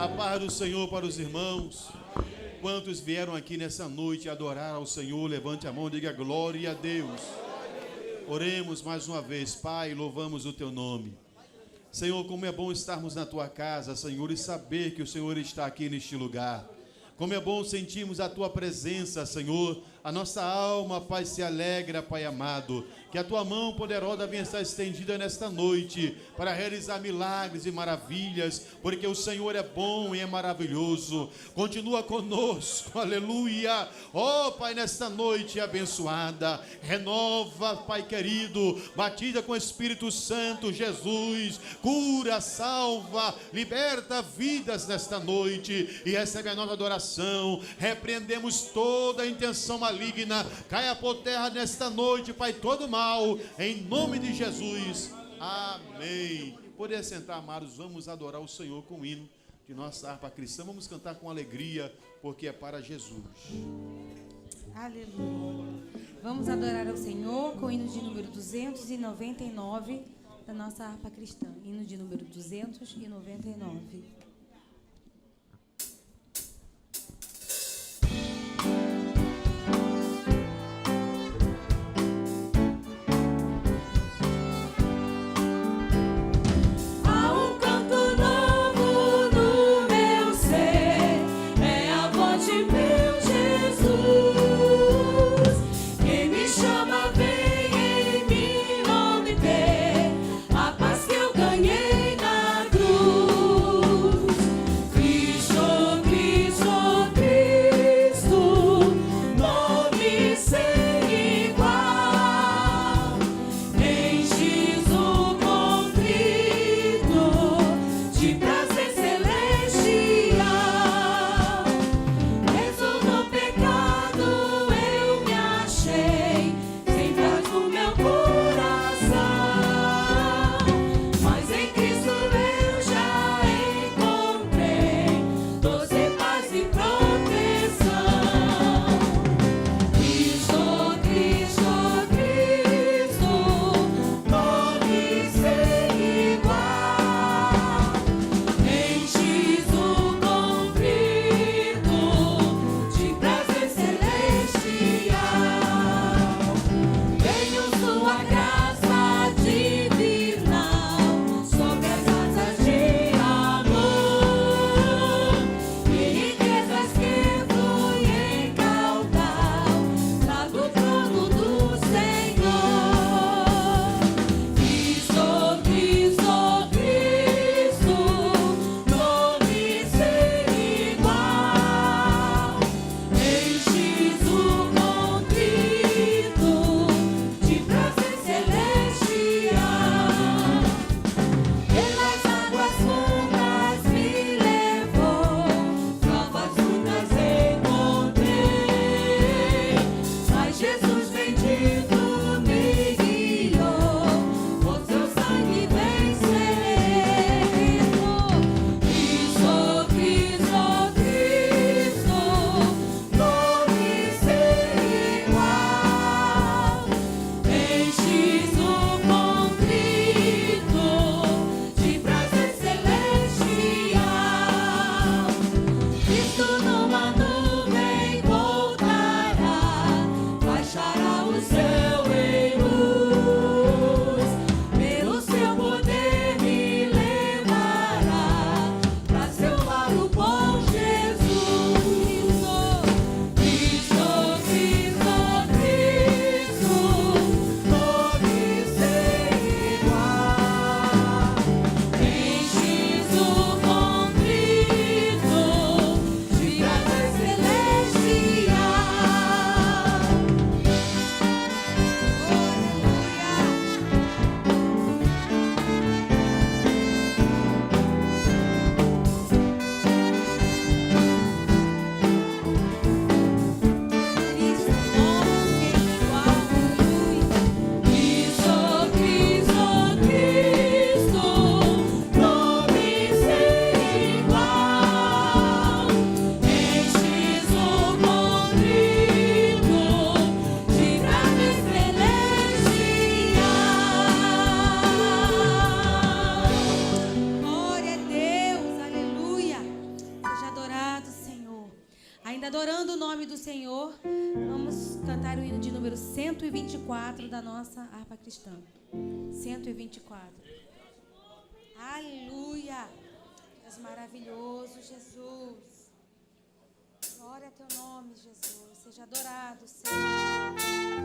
A paz do Senhor para os irmãos. Quantos vieram aqui nessa noite adorar ao Senhor, levante a mão e diga glória a Deus. Oremos mais uma vez. Pai, louvamos o teu nome. Senhor, como é bom estarmos na tua casa, Senhor, e saber que o Senhor está aqui neste lugar. Como é bom sentirmos a tua presença, Senhor. A nossa alma, Pai, se alegra, Pai amado. Que a tua mão poderosa venha estar estendida nesta noite para realizar milagres e maravilhas, porque o Senhor é bom e é maravilhoso. Continua conosco, aleluia. Ó, Pai, nesta noite abençoada, renova, Pai querido, batiza com o Espírito Santo, Jesus, cura, salva, liberta vidas nesta noite e recebe a nossa adoração. Repreendemos toda a intenção maligna, caia por terra nesta noite, Pai, todo mal, em nome de Jesus, amém. Poder sentar, amados, vamos adorar o Senhor com o hino de nossa harpa cristã, vamos cantar com alegria, porque é para Jesus. Aleluia. Vamos adorar ao Senhor com o hino de número 299 da nossa harpa cristã, hino de número 299. A paz que eu ganhei na cruz. Senhor, vamos cantar o hino de número 124 da nossa harpa cristã. 124. Aleluia! Deus maravilhoso, Jesus. Glória a teu nome, Jesus. Seja adorado, Senhor.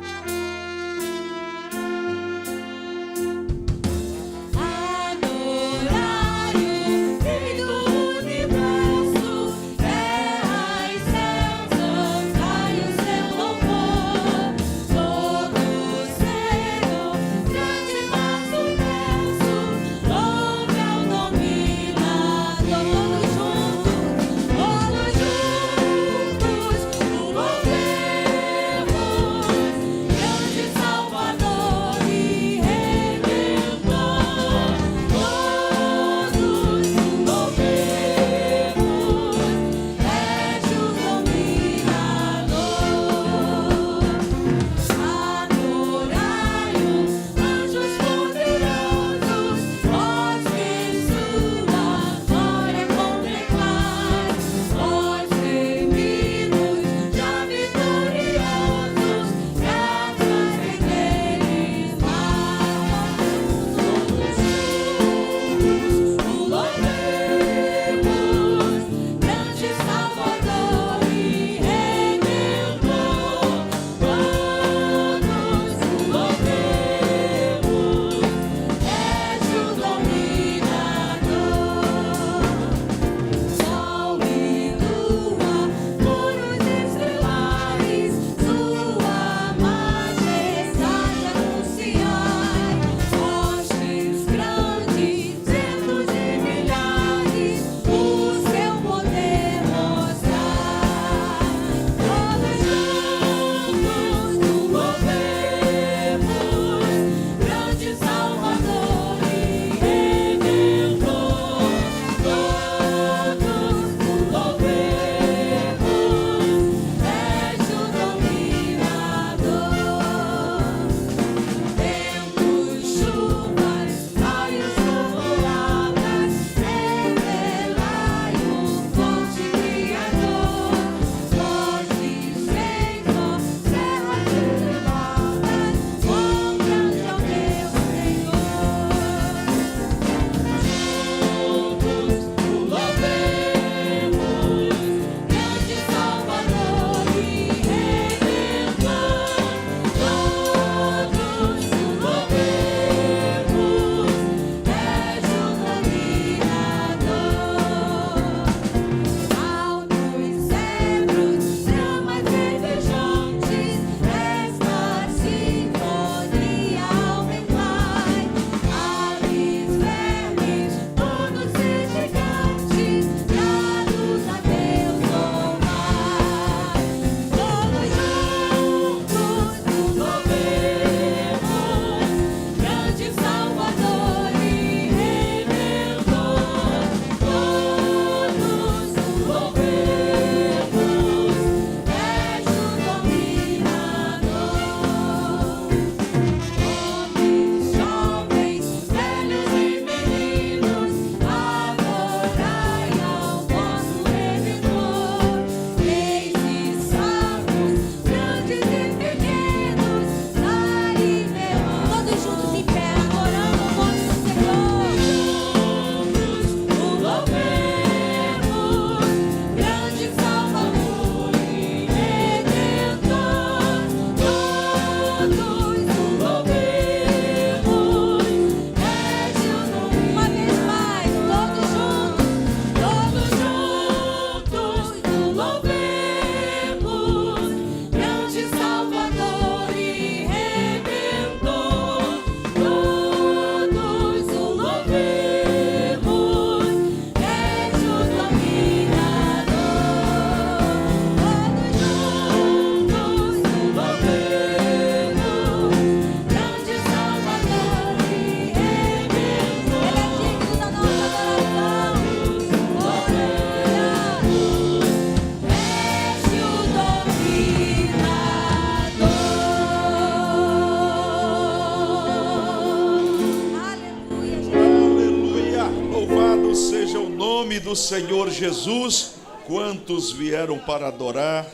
Do Senhor Jesus, quantos vieram para adorar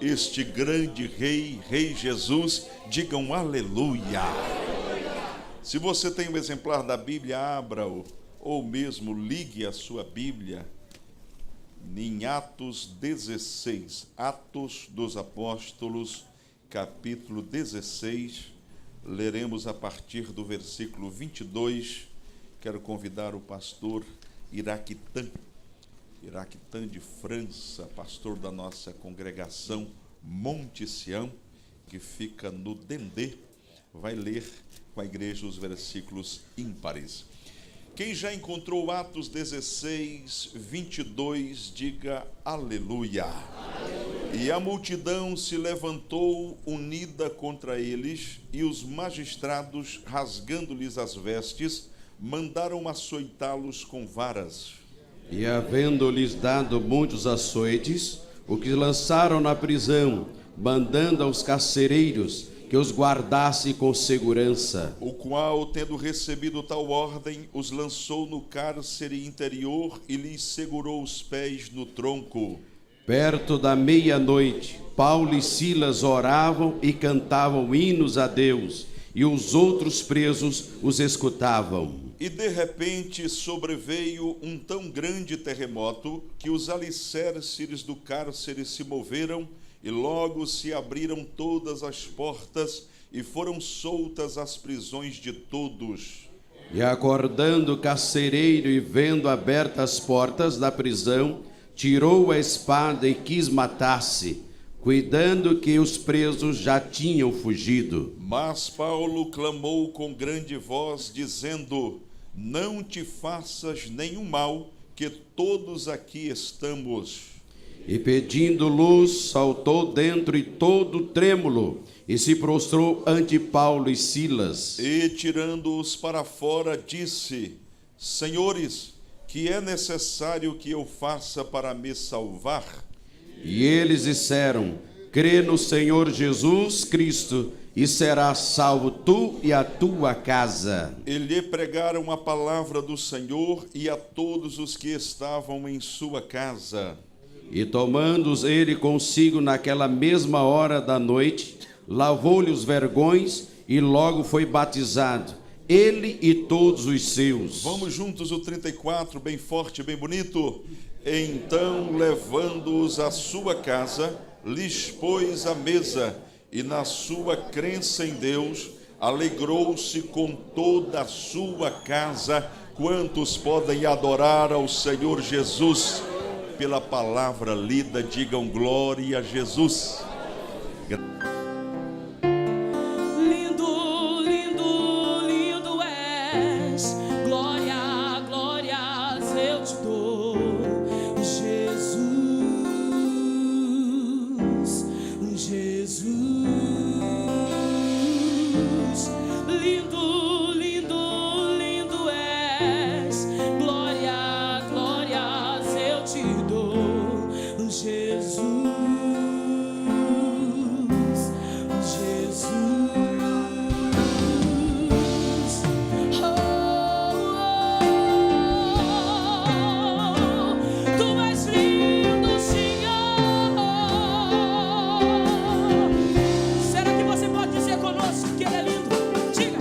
este grande Rei, Rei Jesus. Digam aleluia. Se você tem um exemplar da Bíblia, abra-o, ou mesmo ligue a sua Bíblia em Atos 16, Atos dos Apóstolos, capítulo 16, leremos a partir do versículo 22. Quero convidar o pastor Iraquitan de França, pastor da nossa congregação Monte Sião, que fica no Dendê, vai ler com a igreja os versículos ímpares. Quem já encontrou Atos 16, 22, diga aleluia. E a multidão se levantou unida contra eles, e os magistrados, rasgando-lhes as vestes, mandaram açoitá-los com varas. E havendo-lhes dado muitos açoites, o que lançaram na prisão, mandando aos carcereiros que os guardasse com segurança. O qual, tendo recebido tal ordem, os lançou no cárcere interior e lhes segurou os pés no tronco. Perto da meia-noite, Paulo e Silas oravam e cantavam hinos a Deus, e os outros presos os escutavam. E de repente sobreveio um tão grande terremoto que os alicerces do cárcere se moveram, e logo se abriram todas as portas e foram soltas as prisões de todos. E acordando o carcereiro e vendo abertas as portas da prisão, tirou a espada e quis matar-se, cuidando que os presos já tinham fugido. Mas Paulo clamou com grande voz, dizendo: não te faças nenhum mal, que todos aqui estamos. E pedindo luz, saltou dentro e todo trêmulo, e se prostrou ante Paulo e Silas. E tirando-os para fora, disse: senhores, que é necessário que eu faça para me salvar? E eles disseram: crê no Senhor Jesus Cristo, e serás salvo tu e a tua casa. E lhe pregaram a palavra do Senhor e a todos os que estavam em sua casa. E tomando-os ele consigo naquela mesma hora da noite, lavou-lhe os vergões e logo foi batizado, ele e todos os seus. Vamos juntos o 34, bem forte, bem bonito. Então, levando-os à sua casa, lhes pôs a mesa, e na sua crença em Deus, alegrou-se com toda a sua casa. Quantos podem adorar ao Senhor Jesus? Pela palavra lida, digam glória a Jesus. Lindo, lindo, lindo és. Glória, glórias eu te dou, Jesus, Jesus. Lindo, lindo, lindo és. Glória, glórias eu te dou, Jesus, Jesus. Tu és lindo, Senhor. Será que você pode dizer conosco que Ele é lindo? Diga.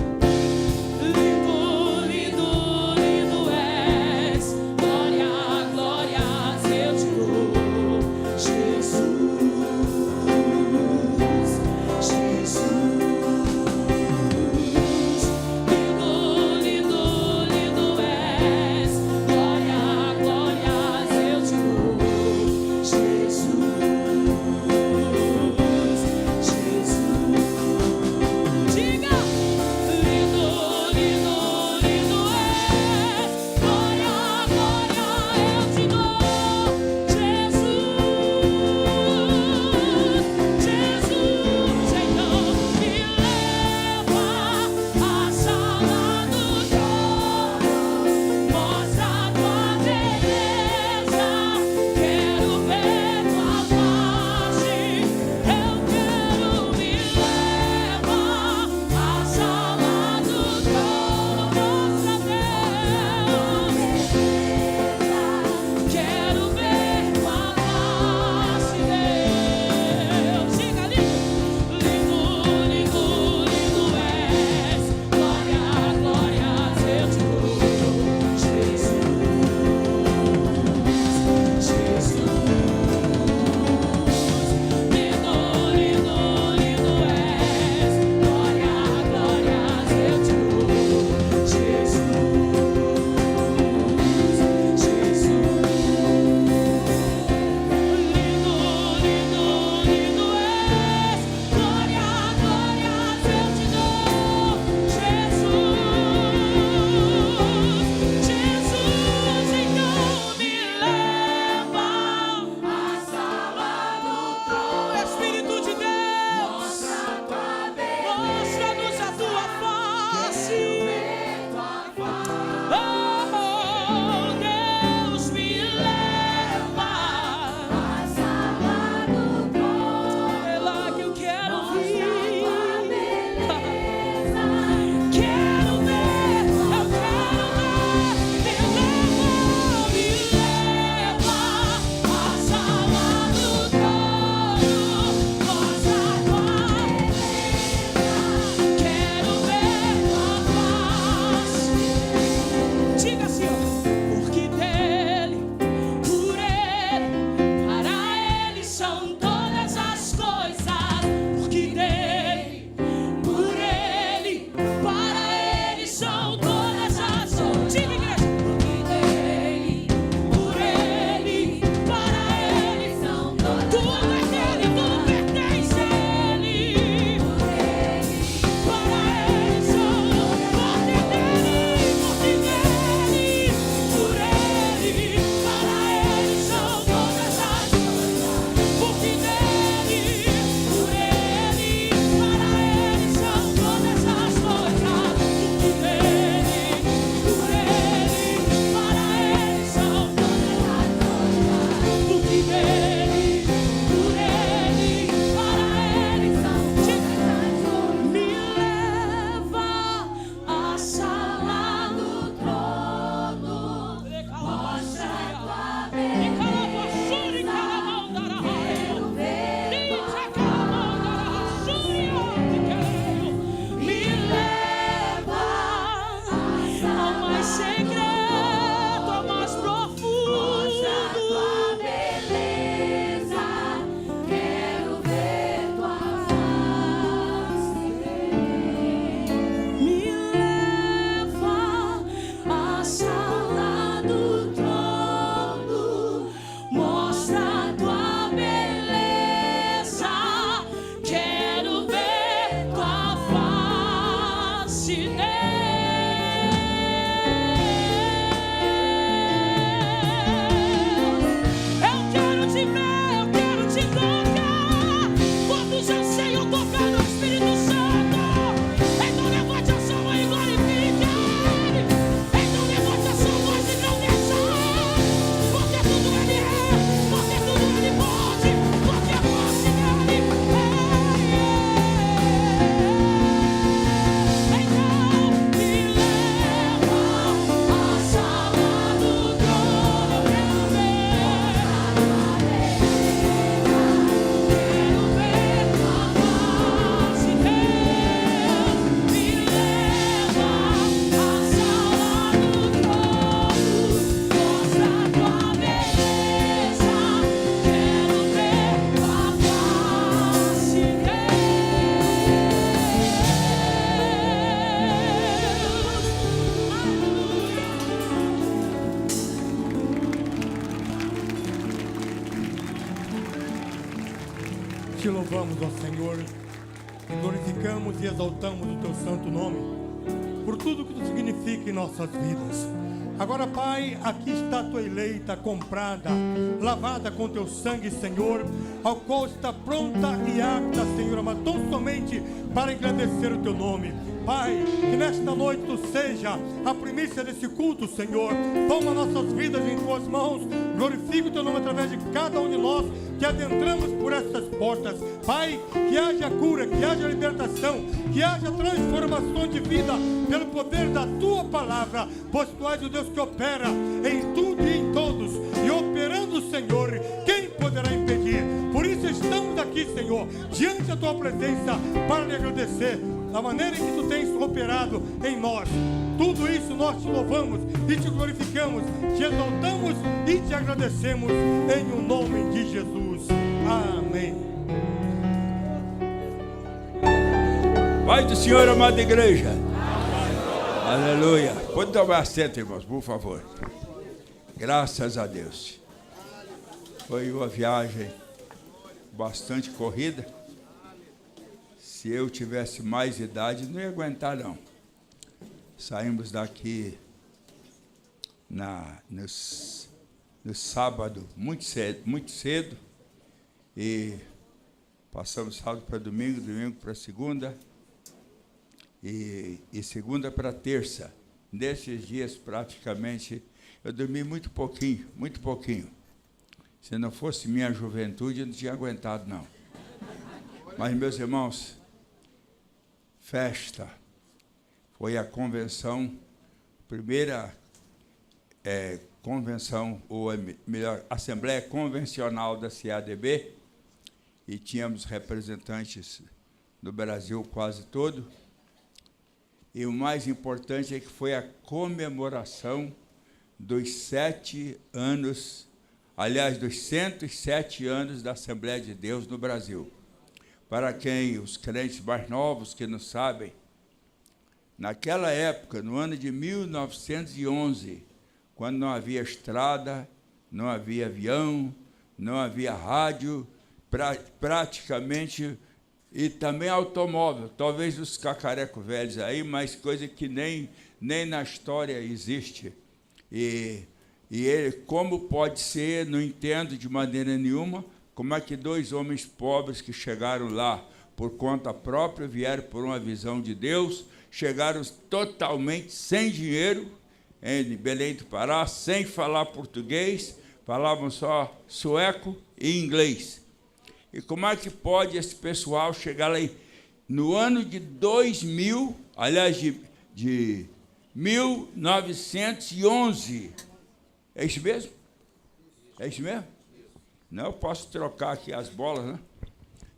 Te louvamos, ó Senhor, e glorificamos e exaltamos o Teu santo nome, por tudo que Tu significa em nossas vidas. Agora, Pai, aqui está a Tua eleita, comprada, lavada com Teu sangue, Senhor, ao qual está pronta e apta, Senhor, mas tão somente para engrandecer o Teu nome. Pai, que nesta noite Tu seja a primícia desse culto, Senhor. Toma nossas vidas em Tuas mãos, glorifica o Teu nome através de cada um de nós que adentramos por estas portas. Pai, que haja cura, que haja libertação, que haja transformação de vida pelo poder da Tua palavra, pois Tu és o Deus que opera em tudo e em todos, e operando, Senhor, quem poderá impedir? Por isso estamos aqui, Senhor, diante da Tua presença, para lhe agradecer da maneira em que Tu tens operado em nós. Tudo isso nós Te louvamos e Te glorificamos, Te exaltamos e Te agradecemos em o nome de Jesus. Amém. Pai do Senhor, amada igreja. Aleluia. Pode tomar assento, irmãos, por favor. Graças a Deus. Foi uma viagem bastante corrida. Se eu tivesse mais idade, não ia aguentar, não. Saímos daqui no sábado muito cedo, e passamos sábado para domingo, domingo para segunda, e segunda para terça. Nesses dias, praticamente, eu dormi muito pouquinho, muito pouquinho. Se não fosse minha juventude, eu não tinha aguentado, não. Mas, meus irmãos, festa. Foi a convenção, primeira convenção, ou melhor, Assembleia Convencional da CADB, e tínhamos representantes do Brasil quase todo. E o mais importante é que foi a comemoração dos 7 anos, aliás, dos 107 anos da Assembleia de Deus no Brasil. Para quem, os crentes mais novos que não sabem, naquela época, no ano de 1911, quando não havia estrada, não havia avião, não havia rádio, praticamente, e também automóvel, talvez os cacarecos velhos aí, mas coisa que nem na história existe. E ele, como pode ser, não entendo de maneira nenhuma, como é que 2 homens pobres que chegaram lá por conta própria, vieram por uma visão de Deus, chegaram totalmente sem dinheiro, em Belém do Pará, sem falar português, falavam só sueco e inglês. E como é que pode esse pessoal chegar lá no ano de 2000, aliás, de 1911? É isso mesmo? É isso mesmo? Não, eu posso trocar aqui as bolas, né?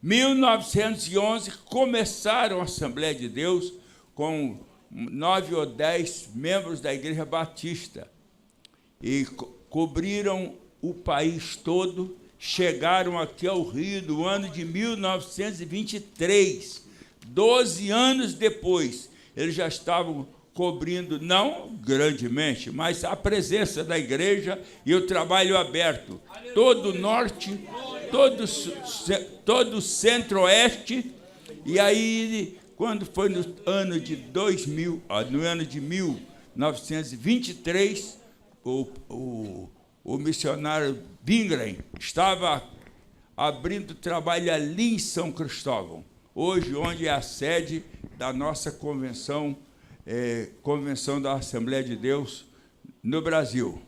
1911, começaram a Assembleia de Deus com 9 ou 10 membros da Igreja Batista. E cobriram o país todo, chegaram aqui ao Rio no ano de 1923. 12 anos depois, eles já estavam cobrindo, não grandemente, mas a presença da igreja e o trabalho aberto. Todo o norte, todo o centro-oeste, e aí, quando foi no ano de 1923, o missionário Bingham estava abrindo trabalho ali em São Cristóvão, hoje onde é a sede da nossa convenção, Convenção da Assembleia de Deus no Brasil.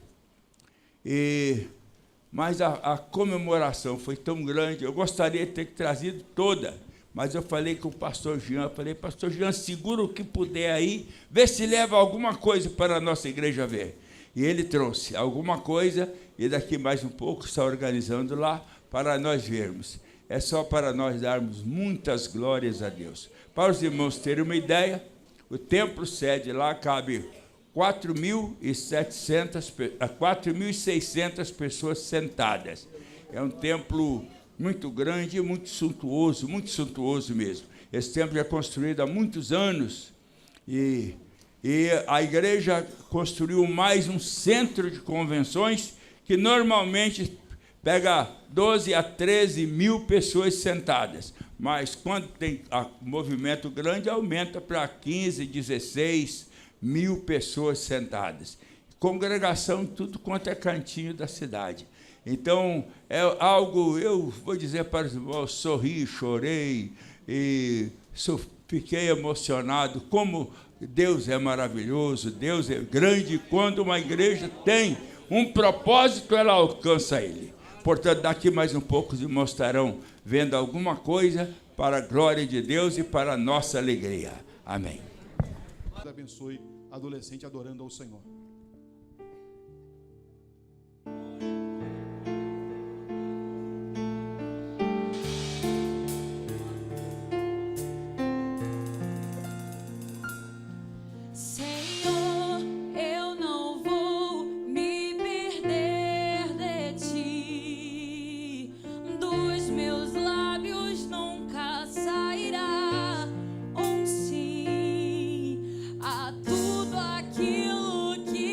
Mas a comemoração foi tão grande, eu gostaria de ter trazido toda, mas eu falei com o pastor Jean, pastor Jean, segura o que puder aí, vê se leva alguma coisa para a nossa igreja ver. E ele trouxe alguma coisa, e daqui mais um pouco está organizando lá para nós vermos. É só para nós darmos muitas glórias a Deus. Para os irmãos terem uma ideia, o templo sede lá cabe 4.600 pessoas sentadas. É um templo muito grande e muito suntuoso mesmo. Esse templo é construído há muitos anos e a igreja construiu mais um centro de convenções que normalmente pega 12 a 13 mil pessoas sentadas, mas quando tem movimento grande, aumenta para 15, 16 mil pessoas sentadas. Congregação, tudo quanto é cantinho da cidade. Então, é algo, eu vou dizer para os irmãos, sorri, chorei, e fiquei emocionado, como Deus é maravilhoso, Deus é grande, quando uma igreja tem um propósito, ela alcança ele. Portanto, daqui mais um pouco os irmãos estarão vendo alguma coisa para a glória de Deus e para a nossa alegria. Amém. Deus abençoe adolescente adorando ao Senhor. Senhor, eu não vou me perder de ti, dos meus lábios nunca sairá um sim a tudo aquilo que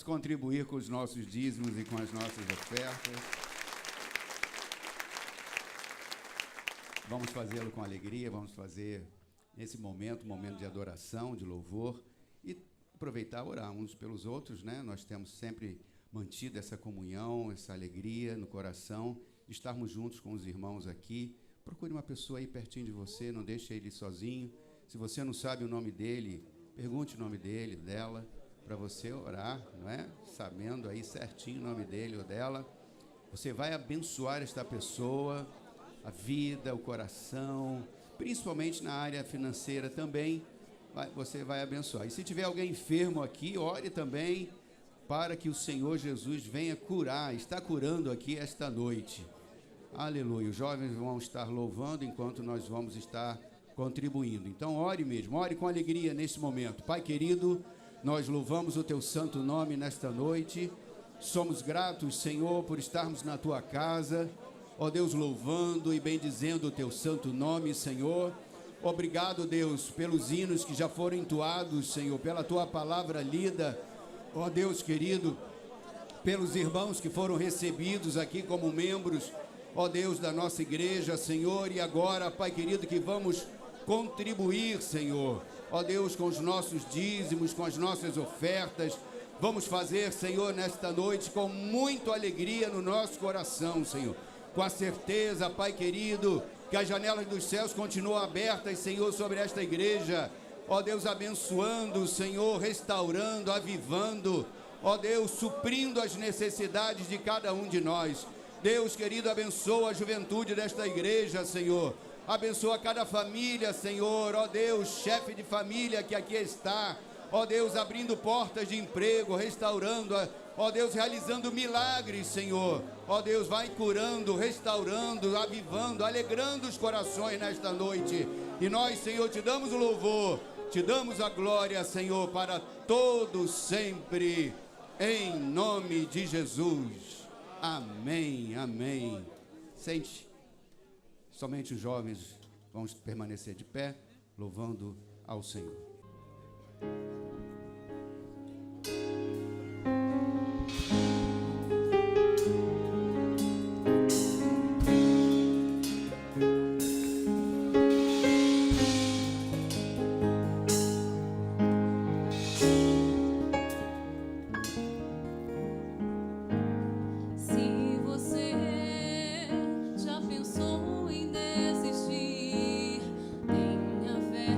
contribuir com os nossos dízimos e com as nossas ofertas. Vamos fazê-lo com alegria, vamos fazer nesse momento, um momento de adoração, de louvor, e aproveitar e orar uns pelos outros, né? Nós temos sempre mantido essa comunhão, essa alegria no coração, de estarmos juntos com os irmãos aqui. Procure uma pessoa aí pertinho de você, não deixe ele sozinho. Se você não sabe o nome dele, pergunte o nome dele, dela, para você orar, não é? Sabendo aí certinho o nome dele ou dela. Você vai abençoar esta pessoa, a vida, o coração, principalmente na área financeira também, você vai abençoar. E se tiver alguém enfermo aqui, ore também para que o Senhor Jesus venha curar, está curando aqui esta noite. Aleluia. Os jovens vão estar louvando enquanto nós vamos estar contribuindo. Então ore mesmo, ore com alegria nesse momento. Pai querido, nós louvamos o teu santo nome nesta noite. Somos gratos, Senhor, por estarmos na tua casa. Ó Deus, louvando e bendizendo o teu santo nome, Senhor. Obrigado, Deus, pelos hinos que já foram entoados, Senhor, pela tua palavra lida. Ó Deus querido, pelos irmãos que foram recebidos aqui como membros, ó Deus, da nossa igreja, Senhor. E agora, Pai querido, que vamos contribuir, Senhor, ó Deus, com os nossos dízimos, com as nossas ofertas. Vamos fazer, Senhor, nesta noite com muita alegria no nosso coração, Senhor. Com a certeza, Pai querido, que as janelas dos céus continuam abertas, Senhor, sobre esta igreja. Ó Deus, abençoando, Senhor, restaurando, avivando. Ó Deus, suprindo as necessidades de cada um de nós. Deus querido, abençoa a juventude desta igreja, Senhor. Abençoa cada família, Senhor. Ó Deus, chefe de família que aqui está. Ó Deus, abrindo portas de emprego, restaurando, ó Deus, realizando milagres, Senhor. Ó Deus, vai curando, restaurando, avivando, alegrando os corações nesta noite. E nós, Senhor, te damos o louvor, te damos a glória, Senhor, para todos sempre, em nome de Jesus. Amém, amém. Sente. Somente os jovens vão permanecer de pé, louvando ao Senhor. Se você já pensou em desistir, tenha fé.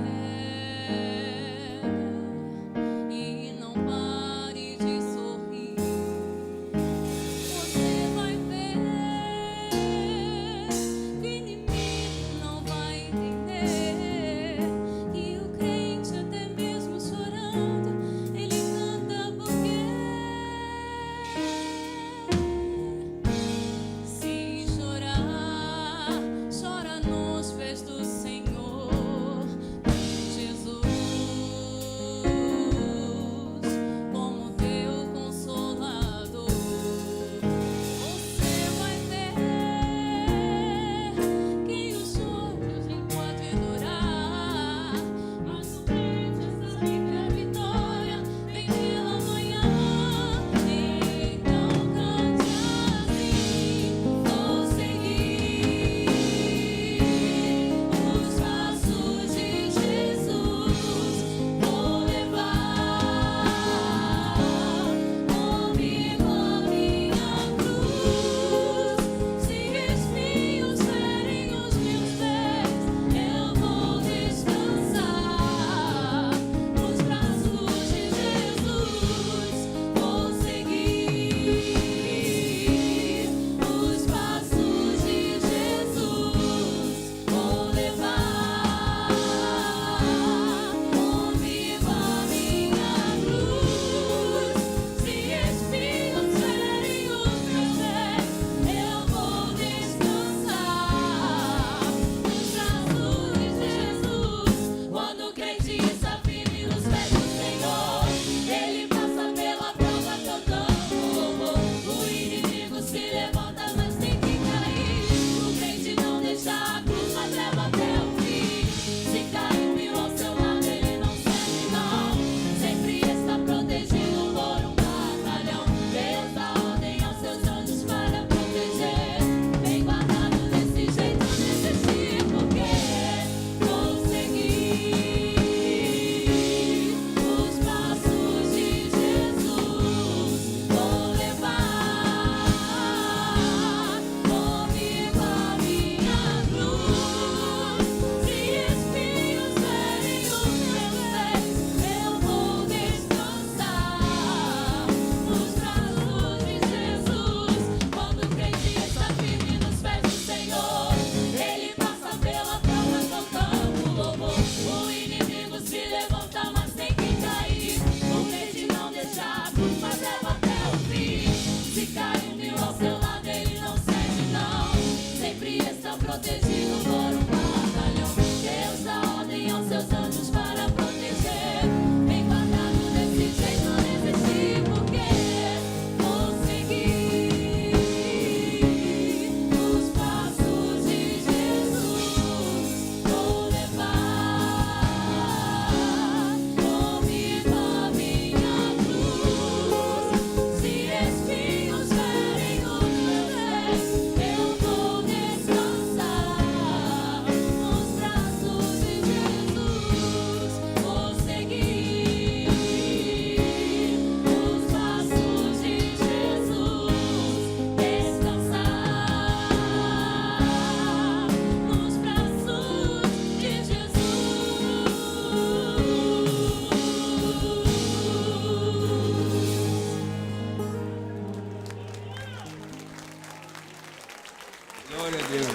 Glória a Deus.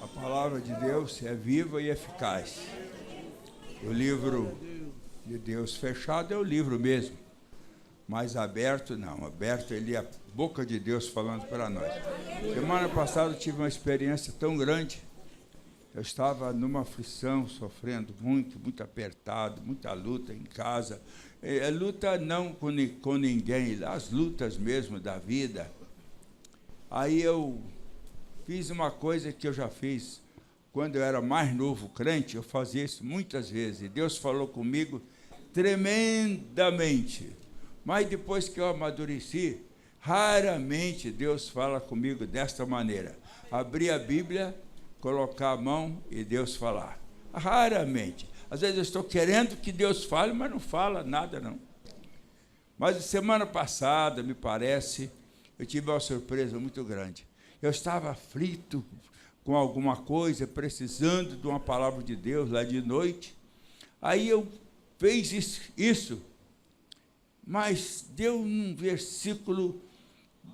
A palavra de Deus é viva e eficaz. O livro de Deus fechado é o livro mesmo, mas aberto não. Aberto, ele é a boca de Deus falando para nós. Semana passada eu tive uma experiência tão grande. Eu estava numa aflição, sofrendo muito apertado, muita luta em casa. Luta não com ninguém, as lutas mesmo da vida. Aí eu fiz uma coisa que eu já fiz quando eu era mais novo crente, eu fazia isso muitas vezes. E Deus falou comigo tremendamente. Mas depois que eu amadureci, raramente Deus fala comigo desta maneira. Abrir a Bíblia, colocar a mão e Deus falar. Raramente. Às vezes eu estou querendo que Deus fale, mas não fala nada, não. Mas semana passada, me parece, eu tive uma surpresa muito grande. Eu estava aflito com alguma coisa, precisando de uma palavra de Deus lá de noite. Aí eu fiz isso, mas deu um versículo,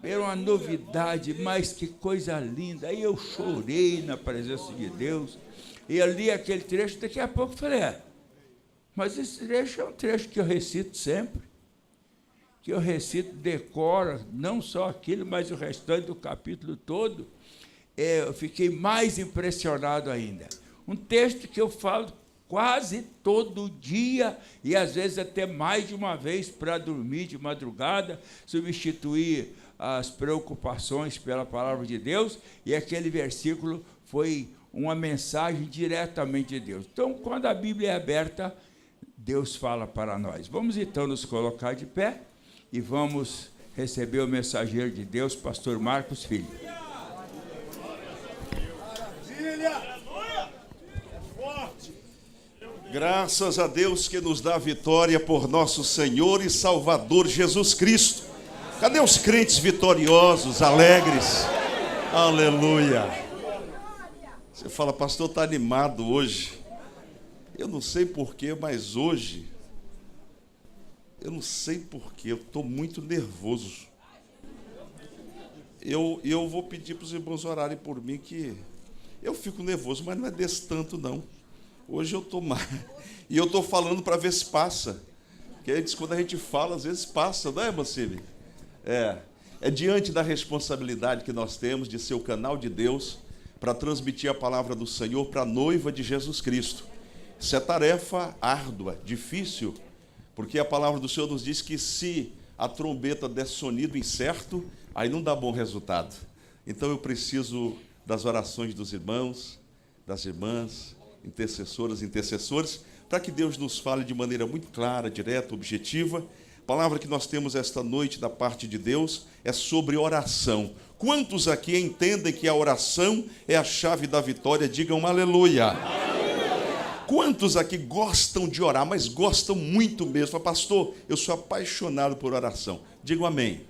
era uma novidade, mas que coisa linda. Aí eu chorei na presença de Deus, e eu li aquele trecho, daqui a pouco eu falei, mas esse trecho é um trecho que eu recito sempre, que eu recito, decoro, não só aquilo, mas o restante do capítulo todo. Eu fiquei mais impressionado ainda. Um texto que eu falo quase todo dia, e às vezes até mais de uma vez para dormir de madrugada, substituir as preocupações pela palavra de Deus, e aquele versículo foi uma mensagem diretamente de Deus. Então, quando a Bíblia é aberta, Deus fala para nós. Vamos então nos colocar de pé e vamos receber o mensageiro de Deus, pastor Marcos Filho. Graças a Deus que nos dá a vitória por nosso Senhor e Salvador Jesus Cristo. Cadê os crentes vitoriosos, alegres? Aleluia. Você fala, pastor, está animado hoje. Eu não sei porquê, mas hoje, eu não sei porquê, eu estou muito nervoso. Eu vou pedir para os irmãos orarem por mim, que eu fico nervoso, mas não é desse tanto, não. Hoje eu estou mais. E eu estou falando para ver se passa. Porque antes, quando a gente fala, às vezes passa, não é, Mancini? É diante da responsabilidade que nós temos de ser o canal de Deus para transmitir a palavra do Senhor para a noiva de Jesus Cristo. Isso é tarefa árdua, difícil, porque a palavra do Senhor nos diz que se a trombeta der sonido incerto, aí não dá bom resultado. Então eu preciso das orações dos irmãos, das irmãs, intercessoras, intercessores, para que Deus nos fale de maneira muito clara, direta, objetiva. A palavra que nós temos esta noite da parte de Deus é sobre oração. Quantos aqui entendem que a oração é a chave da vitória? Digam aleluia. Quantos aqui gostam de orar, mas gostam muito mesmo? Fala, pastor, eu sou apaixonado por oração. Digam amém.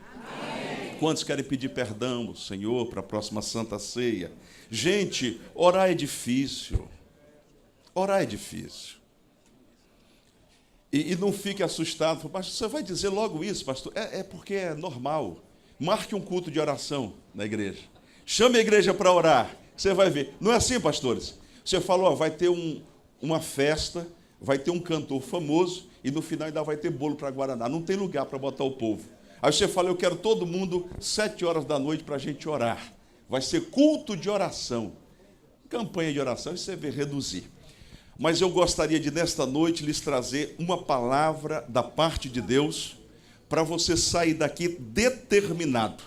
Quantos querem pedir perdão ao Senhor para a próxima Santa Ceia? Gente, orar é difícil. Orar é difícil. E não fique assustado. Pastor, você vai dizer logo isso, pastor? É porque é normal. Marque um culto de oração na igreja. Chame a igreja para orar. Você vai ver. Não é assim, pastores? Você falou, vai ter uma festa, vai ter um cantor famoso e no final ainda vai ter bolo para Guaraná. Não tem lugar para botar o povo. Aí você fala, eu quero todo mundo 7 horas da noite para a gente orar. Vai ser culto de oração. Campanha de oração, isso você vê reduzir. Mas eu gostaria de, nesta noite, lhes trazer uma palavra da parte de Deus para você sair daqui determinado.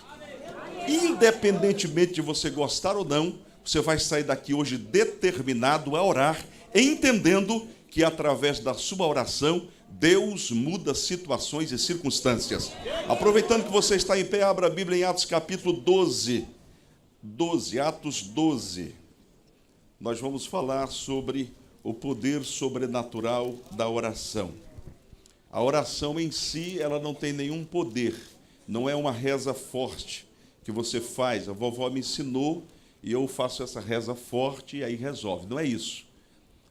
Independentemente de você gostar ou não, você vai sair daqui hoje determinado a orar, entendendo que através da sua oração, Deus muda situações e circunstâncias. Aproveitando que você está em pé, abra a Bíblia em Atos capítulo 12. Atos 12. Nós vamos falar sobre o poder sobrenatural da oração. A oração em si, ela não tem nenhum poder. Não é uma reza forte que você faz. A vovó me ensinou e eu faço essa reza forte e aí resolve. Não é isso.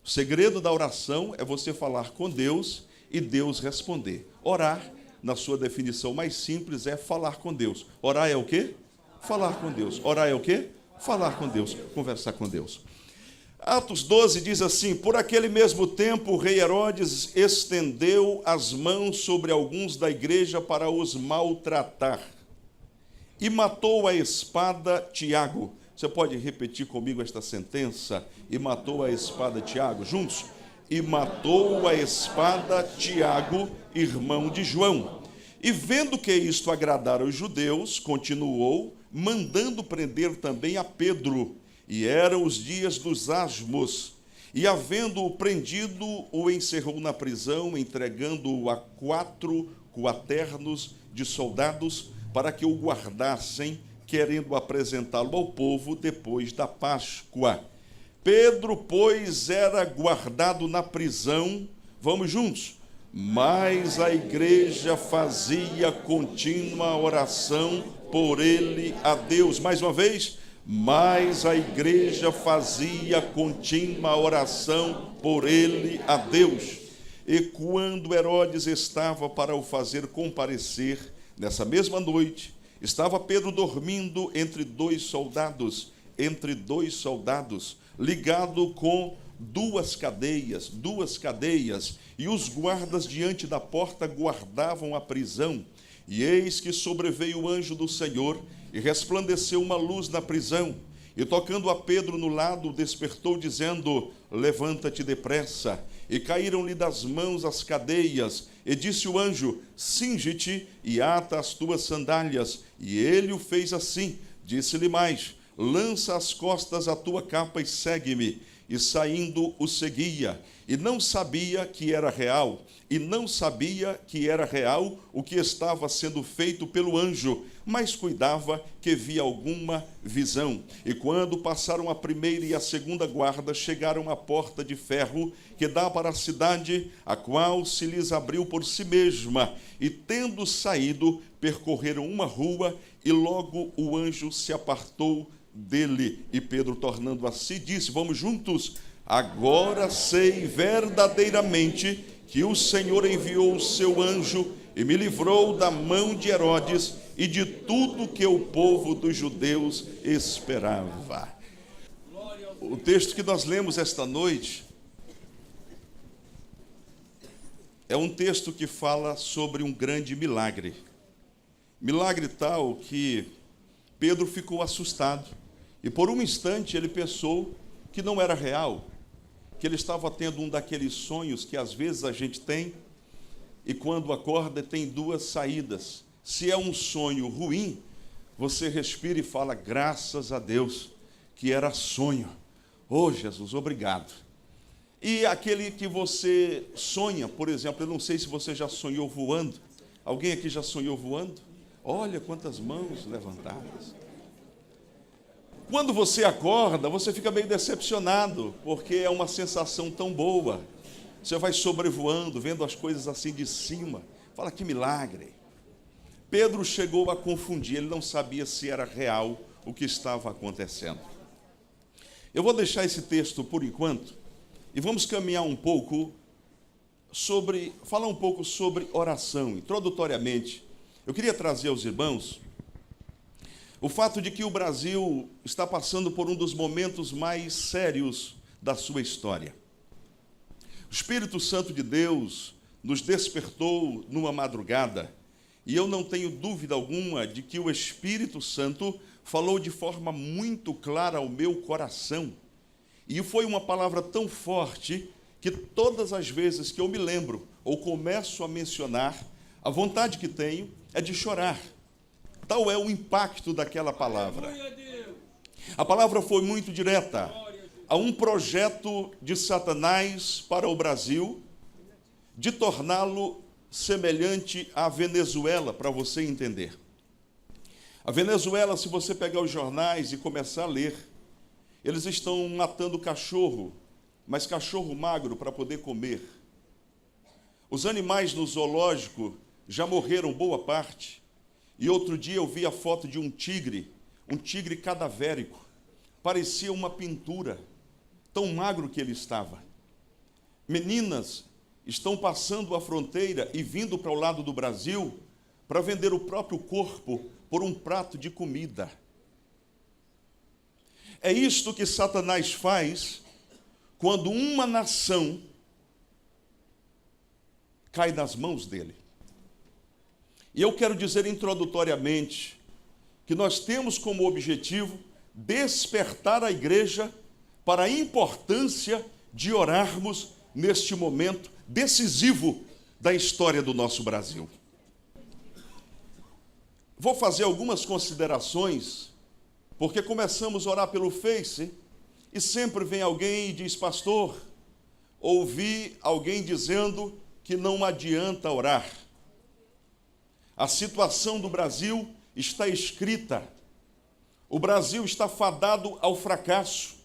O segredo da oração é você falar com Deus e Deus responder. Orar, na sua definição mais simples, é falar com Deus. Orar é o quê? Falar com Deus. Orar é o quê? Falar com Deus, conversar com Deus. Atos 12 diz assim: por aquele mesmo tempo, o rei Herodes estendeu as mãos sobre alguns da igreja para os maltratar e matou a espada Tiago. Você pode repetir comigo esta sentença? E matou a espada Tiago, juntos? E matou a espada Tiago, irmão de João. E vendo que isto agradara os judeus, continuou, mandando prender também a Pedro. E eram os dias dos asmos. E havendo-o prendido, o encerrou na prisão, entregando-o a 4 quaternos de soldados, para que o guardassem, querendo apresentá-lo ao povo depois da Páscoa. Pedro, pois, era guardado na prisão, vamos juntos, mas a igreja fazia contínua oração por ele a Deus. Mais uma vez, mas a igreja fazia contínua oração por ele a Deus. E quando Herodes estava para o fazer comparecer, nessa mesma noite, estava Pedro dormindo entre dois soldados, ligado com duas cadeias, e os guardas diante da porta guardavam a prisão. E eis que sobreveio o anjo do Senhor, e resplandeceu uma luz na prisão, e tocando a Pedro no lado, despertou, dizendo: levanta-te depressa. E caíram-lhe das mãos as cadeias, e disse o anjo: cinge-te e ata as tuas sandálias. E ele o fez assim. Disse-lhe mais: lança às costas a tua capa e segue-me. E saindo o seguia, e não sabia que era real, o que estava sendo feito pelo anjo, mas cuidava que via alguma visão. E quando passaram a primeira e a segunda guarda, chegaram à porta de ferro que dá para a cidade, a qual se lhes abriu por si mesma, e tendo saído, percorreram uma rua, e logo o anjo se apartou dele. E Pedro, tornando a si, disse: vamos juntos, agora sei verdadeiramente que o Senhor enviou o seu anjo e me livrou da mão de Herodes e de tudo que o povo dos judeus esperava. O texto que nós lemos esta noite é um texto que fala sobre um grande milagre. Milagre tal que Pedro ficou assustado. E por um instante ele pensou que não era real, que ele estava tendo um daqueles sonhos que às vezes a gente tem, e quando acorda tem duas saídas. Se é um sonho ruim, você respira e fala: graças a Deus que era sonho. Oh, Jesus, obrigado. E aquele que você sonha, por exemplo, eu não sei se você já sonhou voando. Alguém aqui já sonhou voando? Olha quantas mãos levantadas. Quando você acorda, você fica meio decepcionado, porque é uma sensação tão boa. Você vai sobrevoando, vendo as coisas assim de cima. Fala, que milagre. Pedro chegou a confundir, ele não sabia se era real o que estava acontecendo. Eu vou deixar esse texto por enquanto, e vamos caminhar um pouco falar um pouco sobre oração. Introdutoriamente, eu queria trazer aos irmãos o fato de que o Brasil está passando por um dos momentos mais sérios da sua história. O Espírito Santo de Deus nos despertou numa madrugada, e eu não tenho dúvida alguma de que o Espírito Santo falou de forma muito clara ao meu coração. E foi uma palavra tão forte que todas as vezes que eu me lembro ou começo a mencionar, a vontade que tenho é de chorar. Tal é o impacto daquela palavra. A palavra foi muito direta. Há um projeto de Satanás para o Brasil de torná-lo semelhante à Venezuela, para você entender. A Venezuela, se você pegar os jornais e começar a ler, eles estão matando cachorro, mas cachorro magro para poder comer. Os animais no zoológico já morreram boa parte. E outro dia eu vi a foto de um tigre cadavérico. Parecia uma pintura, tão magro que ele estava. Meninas estão passando a fronteira e vindo para o lado do Brasil para vender o próprio corpo por um prato de comida. É isto que Satanás faz quando uma nação cai nas mãos dele. E eu quero dizer introdutoriamente que nós temos como objetivo despertar a igreja para a importância de orarmos neste momento decisivo da história do nosso Brasil. Vou fazer algumas considerações, porque começamos a orar pelo Face e sempre vem alguém e diz: pastor, ouvi alguém dizendo que não adianta orar. A situação do Brasil está escrita. O Brasil está fadado ao fracasso.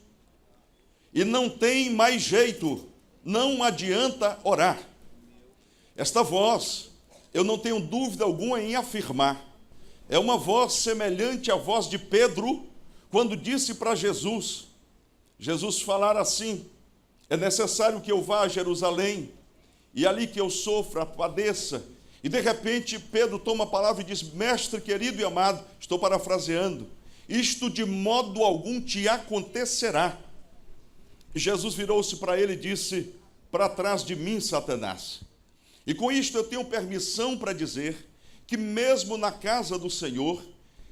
E não tem mais jeito, não adianta orar. Esta voz, eu não tenho dúvida alguma em afirmar, é uma voz semelhante à voz de Pedro, quando disse para Jesus falar assim: é necessário que eu vá a Jerusalém, e ali que eu sofra, padeça. E de repente Pedro toma a palavra e diz: mestre querido e amado, estou parafraseando, isto de modo algum te acontecerá. E Jesus virou-se para ele e disse: para trás de mim, Satanás. E com isto eu tenho permissão para dizer que mesmo na casa do Senhor,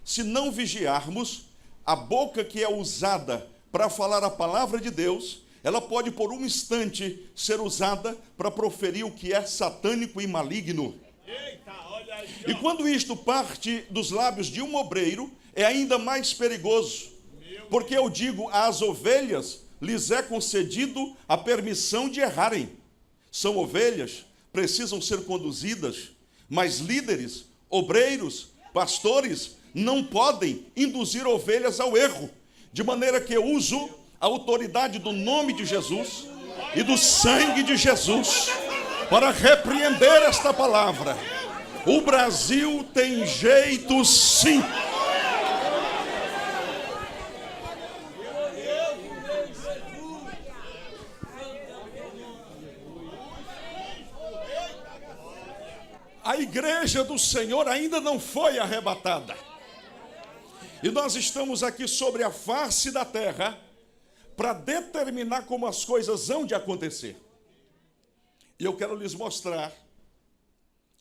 se não vigiarmos, a boca que é usada para falar a palavra de Deus, ela pode por um instante ser usada para proferir o que é satânico e maligno. E quando isto parte dos lábios de um obreiro, é ainda mais perigoso, porque eu digo, às ovelhas lhes é concedido a permissão de errarem. São ovelhas, precisam ser conduzidas, mas líderes, obreiros, pastores não podem induzir ovelhas ao erro, de maneira que eu uso a autoridade do nome de Jesus e do sangue de Jesus para repreender esta palavra. O Brasil tem jeito sim. A igreja do Senhor ainda não foi arrebatada. E nós estamos aqui sobre a face da terra para determinar como as coisas hão de acontecer. E eu quero lhes mostrar,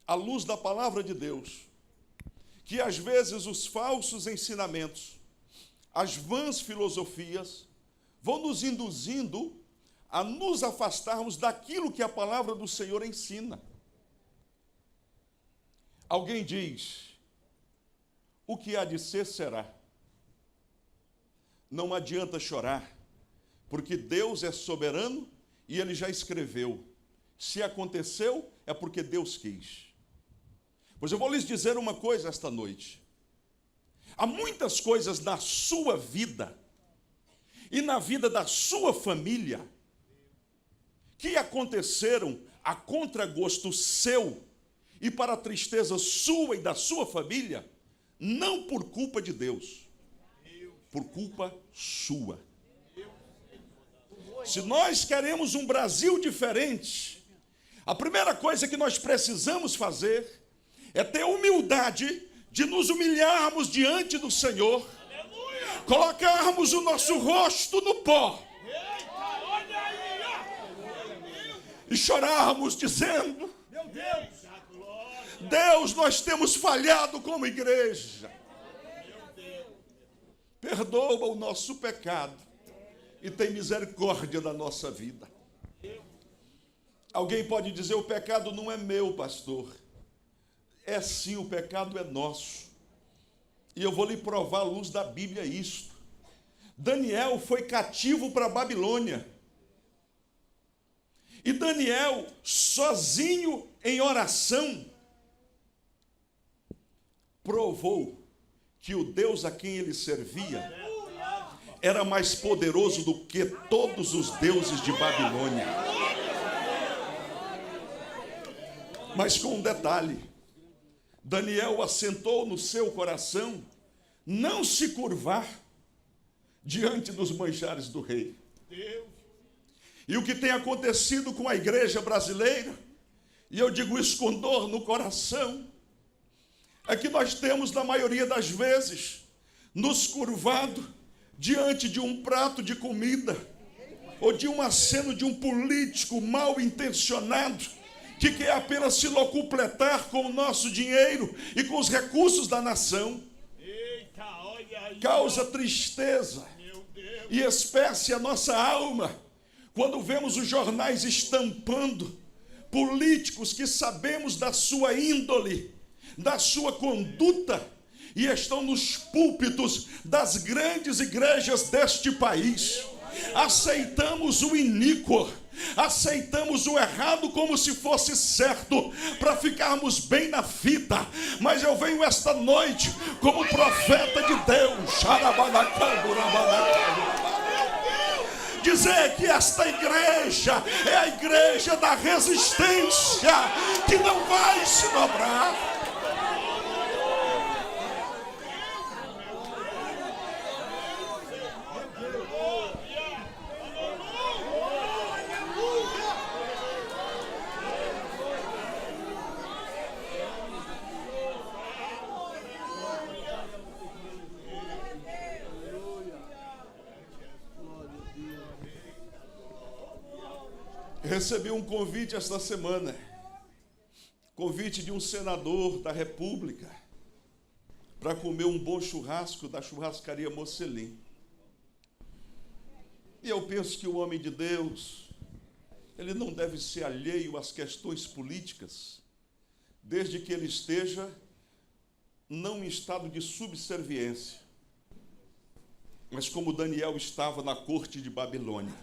à luz da palavra de Deus, que às vezes os falsos ensinamentos, as vãs filosofias, vão nos induzindo a nos afastarmos daquilo que a palavra do Senhor ensina. Alguém diz: o que há de ser, será. Não adianta chorar, porque Deus é soberano e Ele já escreveu. Se aconteceu, é porque Deus quis. Pois eu vou lhes dizer uma coisa esta noite. Há muitas coisas na sua vida e na vida da sua família que aconteceram a contragosto seu e para a tristeza sua e da sua família, não por culpa de Deus, por culpa sua. Se nós queremos um Brasil diferente, a primeira coisa que nós precisamos fazer é ter humildade de nos humilharmos diante do Senhor, colocarmos o nosso rosto no pó e chorarmos dizendo: Deus, nós temos falhado como igreja. Perdoa o nosso pecado e tem misericórdia da nossa vida. Alguém pode dizer: o pecado não é meu, pastor. É sim, o pecado é nosso. E eu vou lhe provar à luz da Bíblia isto. Daniel foi cativo para a Babilônia. E Daniel, sozinho em oração, provou que o Deus a quem ele servia era mais poderoso do que todos os deuses de Babilônia. Mas com um detalhe: Daniel assentou no seu coração não se curvar diante dos manjares do rei. E o que tem acontecido com a igreja brasileira, e eu digo isso com dor no coração, é que nós temos, na maioria das vezes, nos curvado diante de um prato de comida, ou de um aceno de um político mal intencionado, que quer apenas se locupletar com o nosso dinheiro e com os recursos da nação, causa tristeza e espécie a nossa alma quando vemos os jornais estampando políticos que sabemos da sua índole, da sua conduta, e estão nos púlpitos das grandes igrejas deste país. Aceitamos o iníquo, aceitamos o errado como se fosse certo, para ficarmos bem na fita. Mas eu venho esta noite como profeta de Deus, dizer que esta igreja é a igreja da resistência, que não vai se dobrar. Recebi um convite esta semana, convite de um senador da República, para comer um bom churrasco da churrascaria Mocelim. E eu penso que o homem de Deus, ele não deve ser alheio às questões políticas, desde que ele esteja não em estado de subserviência, mas como Daniel estava na corte de Babilônia,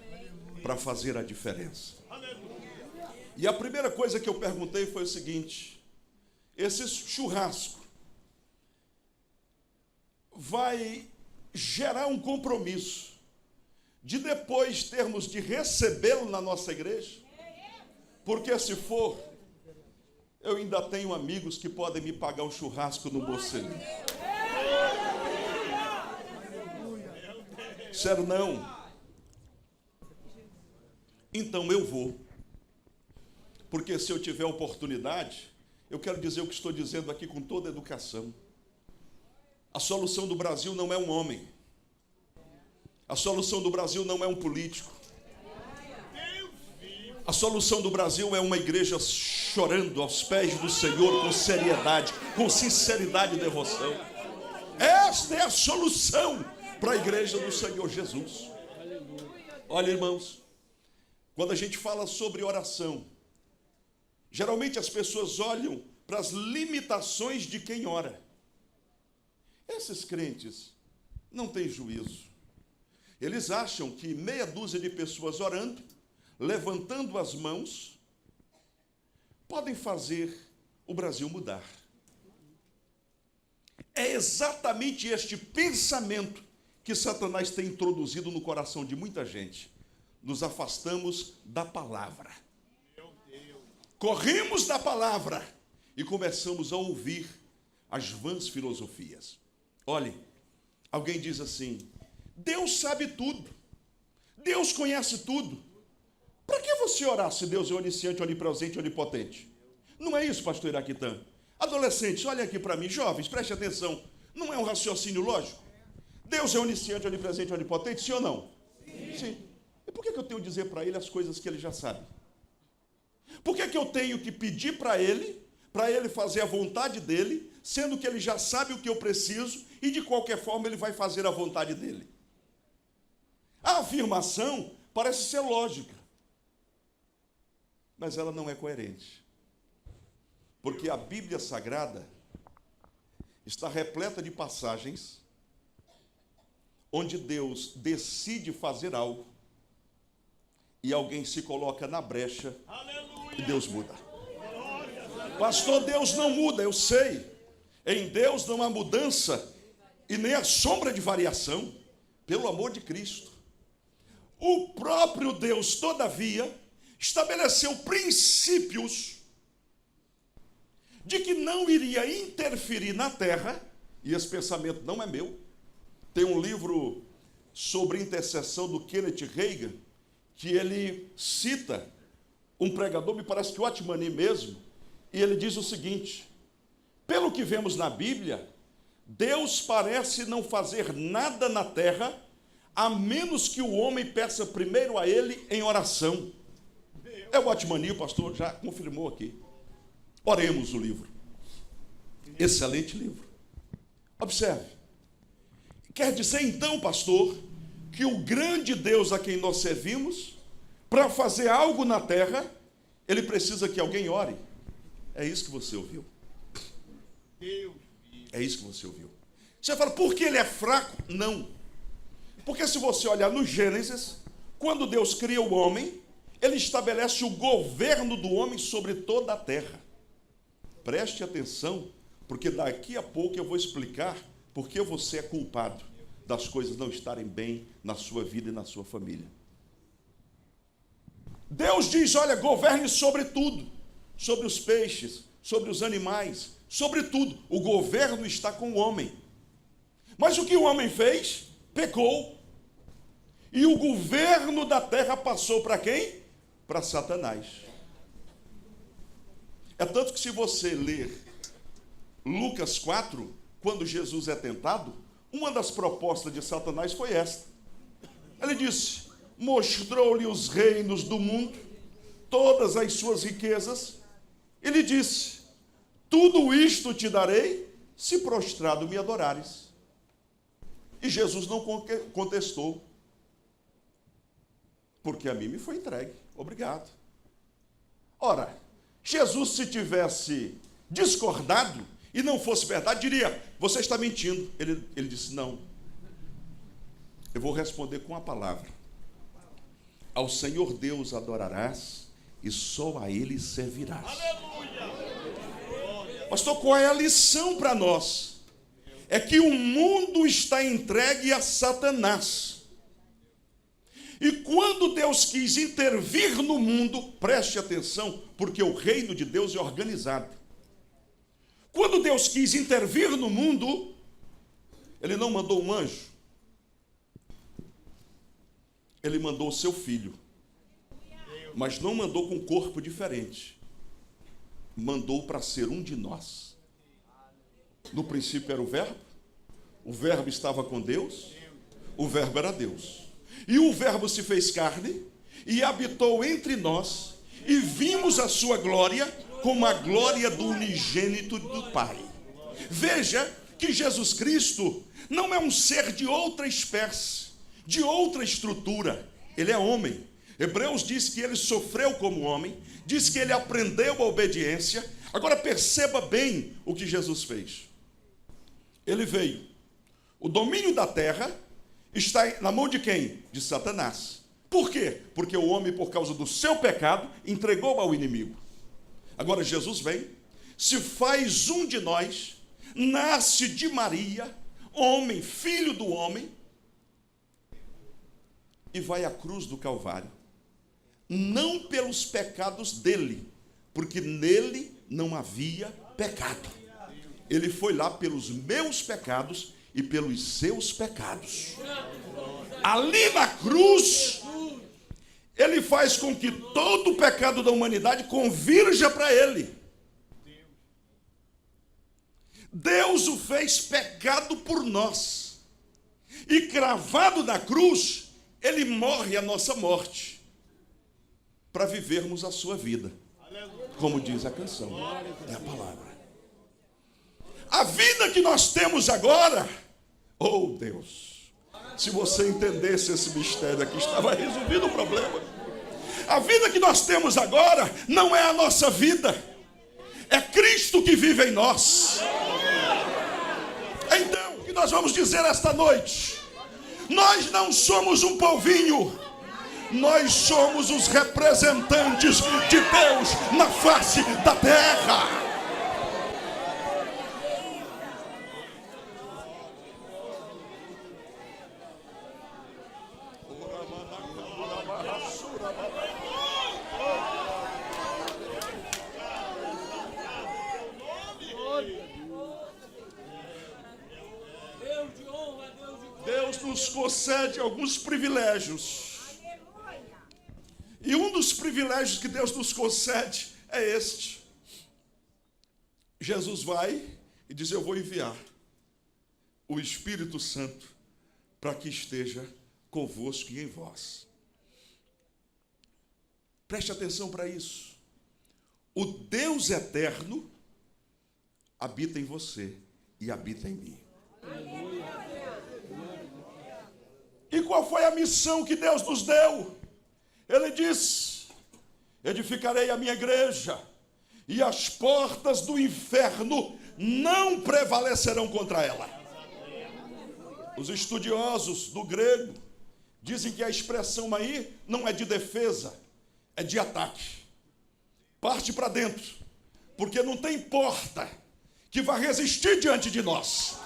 para fazer a diferença. E a primeira coisa que eu perguntei foi o seguinte: esse churrasco vai gerar um compromisso de depois termos de recebê-lo na nossa igreja? Porque se for, eu ainda tenho amigos que podem me pagar um churrasco no Mocelim. Sério, não? Então eu vou. Porque se eu tiver oportunidade, eu quero dizer o que estou dizendo aqui com toda a educação. A solução do Brasil não é um homem. A solução do Brasil não é um político. A solução do Brasil é uma igreja chorando aos pés do Senhor com seriedade, com sinceridade e devoção. Esta é a solução para a igreja do Senhor Jesus. Olha, irmãos, quando a gente fala sobre oração, geralmente as pessoas olham para as limitações de quem ora. Esses crentes não têm juízo. Eles acham que meia dúzia de pessoas orando, levantando as mãos, podem fazer o Brasil mudar. É exatamente este pensamento que Satanás tem introduzido no coração de muita gente. Nos afastamos da palavra. Corrimos da palavra e começamos a ouvir as vãs filosofias. Olhe, alguém diz assim: Deus sabe tudo, Deus conhece tudo. Para que você orar se Deus é onisciente, onipresente, onipotente? Não é isso, pastor Iraquitã? Adolescentes, olhem aqui para mim, jovens, preste atenção. Não é um raciocínio lógico? Deus é onisciente, onipresente, onipotente, sim ou não? Sim. E por que eu tenho que dizer para ele as coisas que ele já sabe? Por que eu tenho que pedir para ele fazer a vontade dele, sendo que ele já sabe o que eu preciso e de qualquer forma ele vai fazer a vontade dele? A afirmação parece ser lógica, mas ela não é coerente. Porque a Bíblia Sagrada está repleta de passagens onde Deus decide fazer algo e alguém se coloca na brecha e Deus muda. Pastor, Deus não muda, eu sei. Em Deus não há mudança e nem a sombra de variação, pelo amor de Cristo. O próprio Deus, todavia, estabeleceu princípios de que não iria interferir na terra, e esse pensamento não é meu. Tem um livro sobre intercessão do Kenneth Reagan, que ele cita um pregador, me parece que o Atmani mesmo, e ele diz o seguinte: pelo que vemos na Bíblia, Deus parece não fazer nada na terra a menos que o homem peça primeiro a ele em oração. É o Atmani, o pastor já confirmou aqui. Oremos o livro. Excelente livro. Observe. Quer dizer então, pastor, que o grande Deus a quem nós servimos, para fazer algo na terra, ele precisa que alguém ore. É isso que você ouviu. É isso que você ouviu. Você fala, por que ele é fraco? Não. Porque se você olhar no Gênesis, quando Deus cria o homem, ele estabelece o governo do homem sobre toda a terra. Preste atenção, porque daqui a pouco eu vou explicar por que você é culpado das coisas não estarem bem na sua vida e na sua família. Deus diz, olha, governe sobre tudo, sobre os peixes, sobre os animais, sobre tudo. O governo está com o homem. Mas o que o homem fez? Pecou. E o governo da terra passou para quem? Para Satanás. É tanto que se você ler Lucas 4, quando Jesus é tentado, uma das propostas de Satanás foi esta. Ele disse, mostrou-lhe os reinos do mundo, todas as suas riquezas. Ele disse, tudo isto te darei, se prostrado me adorares. E Jesus não contestou, porque a mim me foi entregue. Obrigado. Ora, Jesus, se tivesse discordado e não fosse verdade, diria, você está mentindo. Ele disse, não. Eu vou responder com a palavra. Ao Senhor Deus adorarás e só a Ele servirás. Aleluia! Pastor, qual é a lição para nós? É que o mundo está entregue a Satanás. E quando Deus quis intervir no mundo, preste atenção, porque o reino de Deus é organizado. Quando Deus quis intervir no mundo, Ele não mandou um anjo. Ele mandou o seu filho. Mas não mandou com um corpo diferente. Mandou para ser um de nós. No princípio era o Verbo estava com Deus, o Verbo era Deus. E o Verbo se fez carne e habitou entre nós, e vimos a sua glória como a glória do unigênito do Pai. Veja que Jesus Cristo não é um ser de outra espécie, de outra estrutura. Ele é homem. Hebreus diz que ele sofreu como homem, diz que ele aprendeu a obediência. Agora perceba bem o que Jesus fez. Ele veio. O domínio da terra está na mão de quem? De Satanás. Por quê? Porque o homem, por causa do seu pecado, entregou ao inimigo. Agora Jesus vem, se faz um de nós, nasce de Maria, homem, filho do homem, e vai à cruz do Calvário. Não pelos pecados dele, porque nele não havia pecado. Ele foi lá pelos meus pecados e pelos seus pecados. Ali na cruz, ele faz com que todo o pecado da humanidade convirja para ele. Deus o fez pecado por nós. E cravado na cruz, ele morre a nossa morte, para vivermos a sua vida. Como diz a canção, é a palavra. A vida que nós temos agora, oh Deus, se você entendesse esse mistério aqui, estava resolvido o problema. A vida que nós temos agora não é a nossa vida, é Cristo que vive em nós. Então, o que nós vamos dizer esta noite? Nós não somos um polvinho, nós somos os representantes de Deus na face da terra. Deus nos concede alguns privilégios. E um dos privilégios que Deus nos concede é este. Jesus vai e diz, eu vou enviar o Espírito Santo para que esteja convosco e em vós. Preste atenção para isso. O Deus eterno habita em você e habita em mim. E qual foi a missão que Deus nos deu? Ele disse: edificarei a minha igreja, e as portas do inferno não prevalecerão contra ela. Os estudiosos do grego dizem que a expressão aí não é de defesa, é de ataque. Parte para dentro, porque não tem porta que vá resistir diante de nós.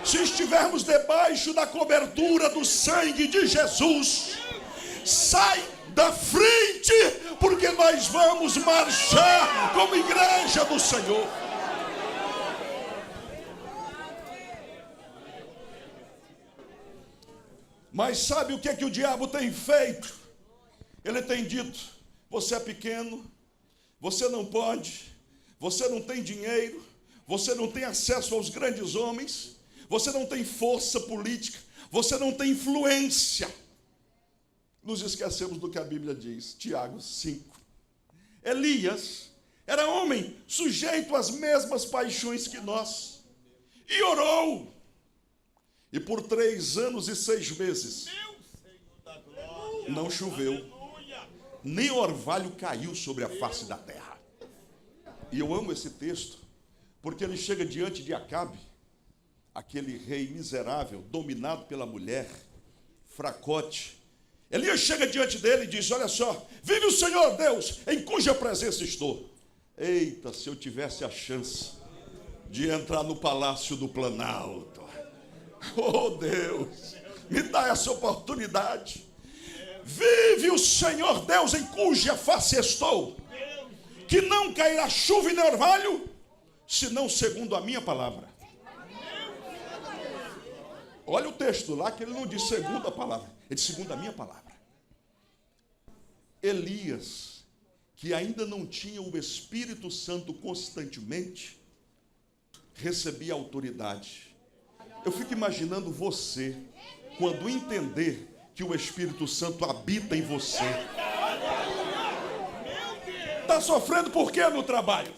Se estivermos debaixo da cobertura do sangue de Jesus, sai da frente, porque nós vamos marchar como igreja do Senhor. Mas sabe o que é que o diabo tem feito? Ele tem dito: você é pequeno, você não pode, você não tem dinheiro, você não tem acesso aos grandes homens, você não tem força política, você não tem influência. Nos esquecemos do que a Bíblia diz, Tiago 5. Elias era homem sujeito às mesmas paixões que nós, e orou, e por 3 anos e 6 meses não choveu, nem orvalho caiu sobre a face da terra. E eu amo esse texto, porque ele chega diante de Acabe, aquele rei miserável, dominado pela mulher, fracote. Elias chega diante dele e diz: olha só, vive o Senhor Deus, em cuja presença estou. Eita, se eu tivesse a chance de entrar no palácio do Planalto. Oh Deus, me dá essa oportunidade. Vive o Senhor Deus, em cuja face estou, que não cairá chuva e nem orvalho, senão segundo a minha palavra. Olha o texto lá, que ele não diz segundo a palavra, ele diz segundo a minha palavra. Elias, que ainda não tinha o Espírito Santo constantemente, recebia autoridade. Eu fico imaginando você, quando entender que o Espírito Santo habita em você. Está sofrendo por quê no trabalho?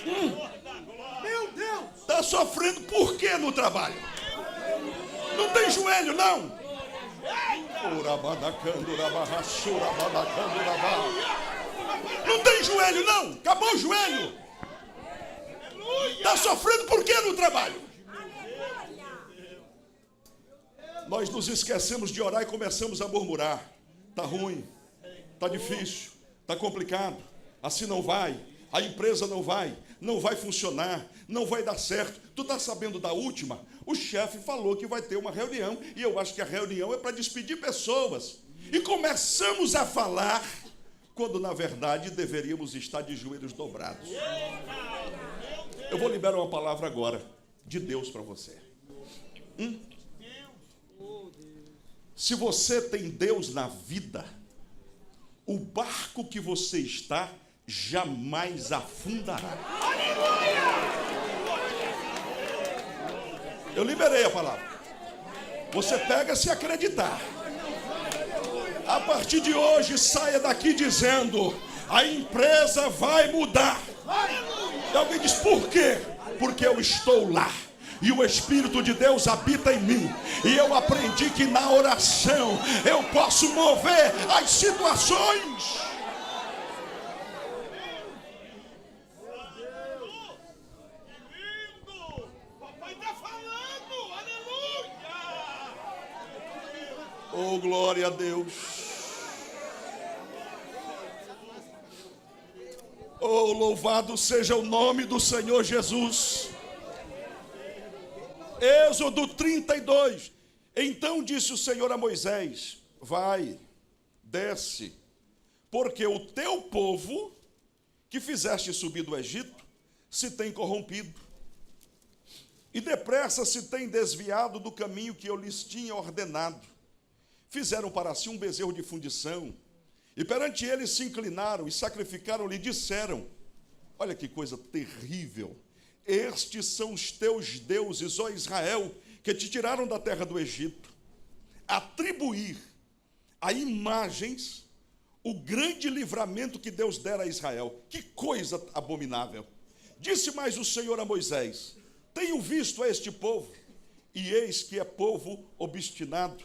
Meu Deus! Está sofrendo por quê no trabalho? Não tem joelho, não? Não tem joelho, não? Acabou o joelho. Está sofrendo por quê no trabalho? Nós nos esquecemos de orar e começamos a murmurar. Está ruim, está difícil, está complicado, assim não vai, a empresa não vai funcionar, não vai dar certo. Tu está sabendo da última? O chefe falou que vai ter uma reunião, e eu acho que a reunião é para despedir pessoas. E começamos a falar, quando na verdade deveríamos estar de joelhos dobrados. Eu vou liberar uma palavra agora, de Deus para você. Se você tem Deus na vida, o barco que você está jamais afundará. Eu liberei a palavra. Você pega se acreditar. A partir de hoje, saia daqui dizendo: a empresa vai mudar. E alguém diz: por quê? Porque eu estou lá. E o Espírito de Deus habita em mim. E eu aprendi que na oração eu posso mover as situações. Oh, glória a Deus. Oh, louvado seja o nome do Senhor Jesus. Êxodo 32. Então disse o Senhor a Moisés: vai, desce, porque o teu povo, que fizeste subir do Egito, se tem corrompido, e depressa se tem desviado do caminho que eu lhes tinha ordenado. Fizeram para si um bezerro de fundição, e perante ele se inclinaram e sacrificaram-lhe, disseram: olha que coisa terrível, estes são os teus deuses, ó Israel, que te tiraram da terra do Egito. atribuir a imagens o grande livramento que Deus dera a Israel. Que coisa abominável. Disse mais o Senhor a Moisés: tenho visto a este povo, e eis que é povo obstinado,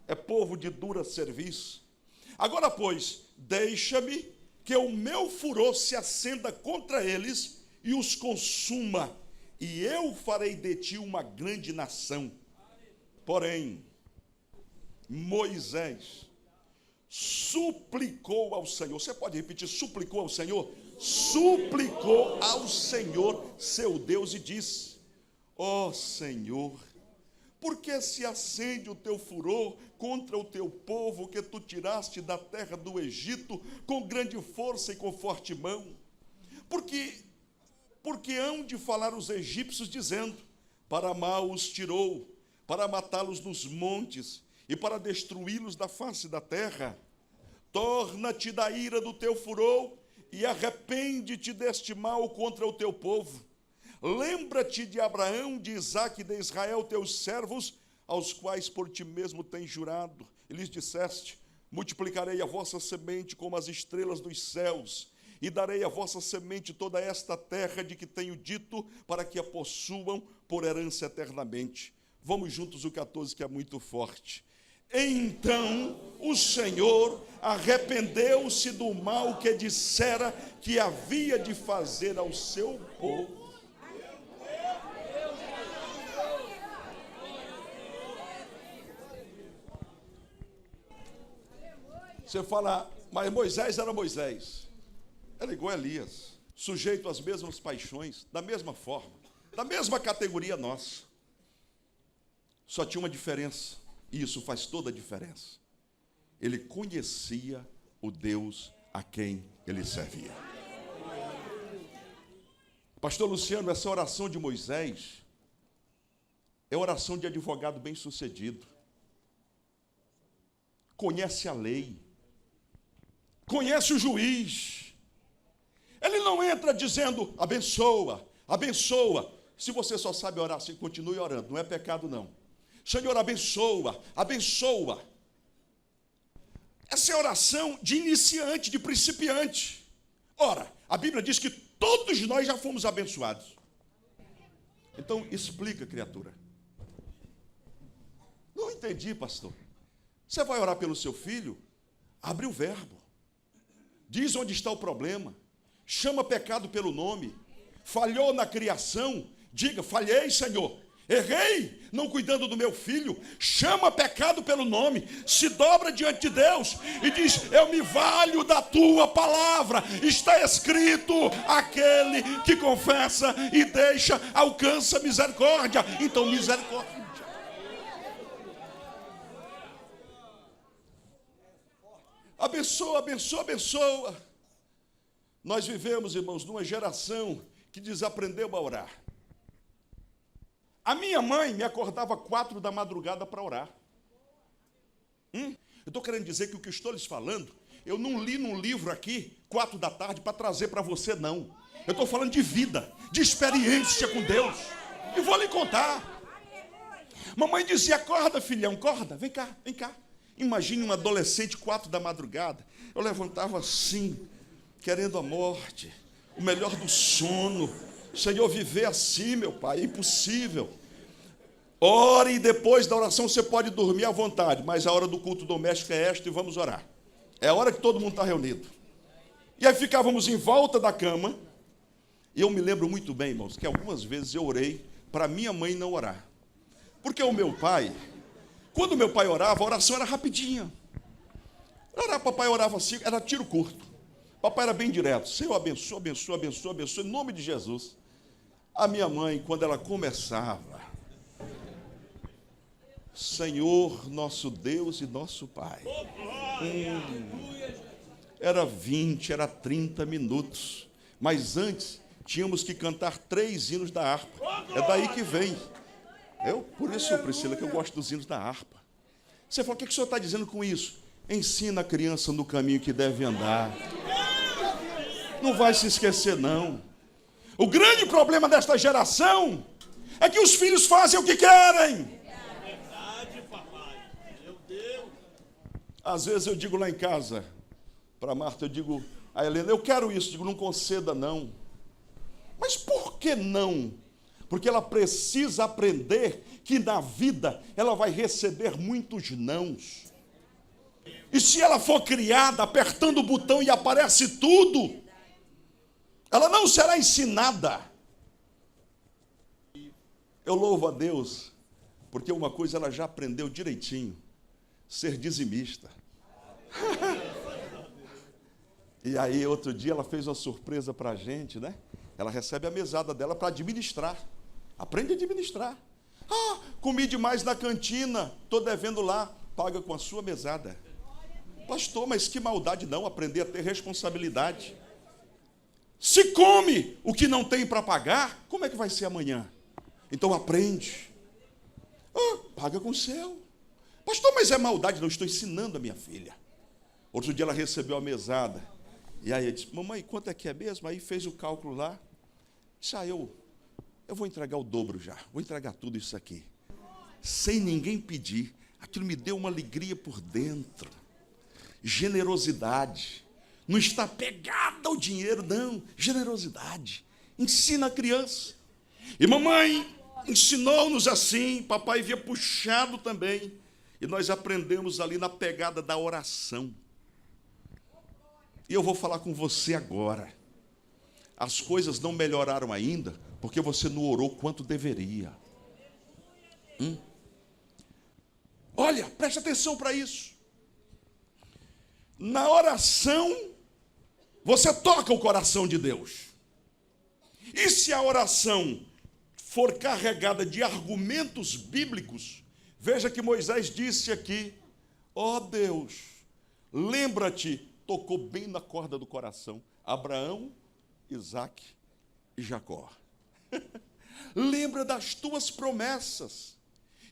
é povo de dura serviço. Agora, pois, deixa-me que o meu furor se acenda contra eles e os consuma, e eu farei de ti uma grande nação. Porém, Moisés suplicou ao Senhor. Você pode repetir: suplicou ao Senhor? Suplicou ao Senhor, seu Deus, e disse: ó Senhor, por que se acende o teu furor contra o teu povo que tu tiraste da terra do Egito com grande força e com forte mão? Porque hão de falar os egípcios dizendo: para mal os tirou, para matá-los nos montes e para destruí-los da face da terra. Torna-te da ira do teu furor e arrepende-te deste mal contra o teu povo. Lembra-te de Abraão, de Isaque e de Israel, teus servos, aos quais por ti mesmo tens jurado. E lhes disseste: multiplicarei a vossa semente como as estrelas dos céus, e darei à vossa semente toda esta terra de que tenho dito, para que a possuam por herança eternamente. Vamos juntos o 14, que é muito forte. Então o Senhor arrependeu-se do mal que dissera que havia de fazer ao seu povo. Você fala: mas Moisés era Moisés. Era igual a Elias, sujeito às mesmas paixões, da mesma forma, da mesma categoria nossa. Só tinha uma diferença, e isso faz toda a diferença. Ele conhecia o Deus a quem ele servia. Pastor Luciano, essa oração de Moisés é oração de advogado bem-sucedido. Conhece a lei, conhece o juiz. Ele não entra dizendo: abençoa, abençoa. Se você só sabe orar assim, continue orando, não é pecado não. Senhor, abençoa, abençoa. Essa é oração de iniciante, de principiante. Ora, a Bíblia diz que todos nós já fomos abençoados. Então, explica, criatura. Não entendi, pastor. Você vai orar pelo seu filho? Abre o verbo. Diz onde está o problema. Chama pecado pelo nome. Falhou na criação? Diga: falhei, Senhor. Errei, não cuidando do meu filho. Chama pecado pelo nome. Se dobra diante de Deus e diz: eu me valho da tua palavra. Está escrito: aquele que confessa e deixa alcança misericórdia. Então, misericórdia. Abençoa, abençoa, abençoa. Nós vivemos, irmãos, numa geração que desaprendeu a orar. A minha mãe me acordava 4 da madrugada para orar. Eu estou querendo dizer que o que eu estou lhes falando, eu não li num livro aqui, 4 da tarde, para trazer para você, não. Eu estou falando de vida, de experiência com Deus. E vou lhe contar. Mamãe dizia: acorda, filhão, acorda, vem cá, vem cá. Imagine um adolescente, 4 da madrugada. Eu levantava assim, querendo a morte, o melhor do sono. Senhor, viver assim, meu Pai, é impossível. Ore, e depois da oração você pode dormir à vontade, mas a hora do culto doméstico é esta e vamos orar. É a hora que todo mundo está reunido. E aí ficávamos em volta da cama. E eu me lembro muito bem, irmãos, que algumas vezes eu orei para minha mãe não orar. Porque o meu pai, quando meu pai orava, a oração era rapidinha. Papai orava assim, era tiro curto. Papai era bem direto: Senhor, abençoa, abençoa, abençoa, abençoa, em nome de Jesus. A minha mãe, quando ela começava: Senhor, nosso Deus e nosso Pai. Era 20, era 30 minutos. Mas antes, tínhamos que cantar 3 hinos da harpa. É daí que vem. Por isso, Priscila, que eu gosto dos hinos da harpa. Você fala: o que o senhor está dizendo com isso? Ensina a criança no caminho que deve andar. Não vai se esquecer, não. O grande problema desta geração é que os filhos fazem o que querem. Às vezes eu digo lá em casa, para Marta, eu digo a Helena, eu quero isso, digo, não conceda não. Mas por que não? Porque ela precisa aprender que na vida ela vai receber muitos nãos. E se ela for criada apertando o botão e aparece tudo, ela não será ensinada. Eu louvo a Deus, porque uma coisa ela já aprendeu direitinho, ser dizimista. E aí, outro dia, ela fez uma surpresa para a gente, né? Ela recebe a mesada dela para administrar. Aprende a administrar. Ah, comi demais na cantina, estou devendo lá, paga com a sua mesada. Pastor, mas que maldade não, aprender a ter responsabilidade. Se come o que não tem para pagar, como é que vai ser amanhã? Então aprende. Ah, paga com o seu. Pastor, mas é maldade não, estou ensinando a minha filha. Outro dia ela recebeu a mesada. E aí eu disse, mamãe, quanto é que é mesmo? Aí fez o cálculo lá. Disse, eu vou entregar o dobro já. Vou entregar tudo isso aqui. Sem ninguém pedir. Aquilo me deu uma alegria por dentro. Generosidade. Não está pegada ao dinheiro, não. Generosidade. Ensina a criança. E mamãe ensinou-nos assim. Papai havia puxado também. E nós aprendemos ali na pegada da oração. E eu vou falar com você agora. As coisas não melhoraram ainda, porque você não orou quanto deveria. Olha, preste atenção para isso. Na oração, você toca o coração de Deus. E se a oração for carregada de argumentos bíblicos, veja que Moisés disse aqui, ó Deus, lembra-te, tocou bem na corda do coração, Abraão, Isaque e Jacó. Lembra das tuas promessas.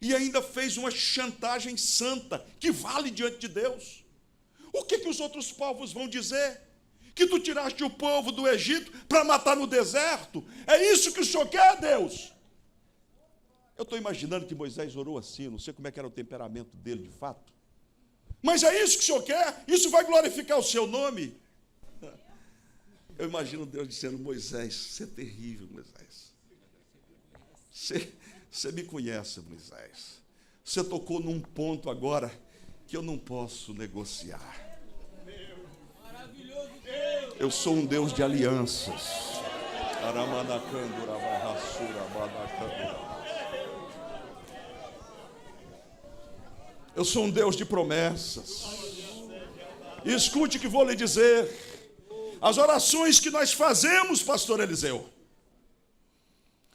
E ainda fez uma chantagem santa, que vale diante de Deus. O que os outros povos vão dizer? Que tu tiraste o povo do Egito para matar no deserto? É isso que o Senhor quer, Deus? Eu estou imaginando que Moisés orou assim, não sei como é que era o temperamento dele de fato. Mas é isso que o Senhor quer? Isso vai glorificar o seu nome? Eu imagino Deus dizendo, Moisés, você é terrível, Moisés. Você me conhece, Moisés. Você tocou num ponto agora que eu não posso negociar. Eu sou um Deus de alianças. Eu sou um Deus de promessas. E escute o que vou lhe dizer. As orações que nós fazemos, pastor Eliseu,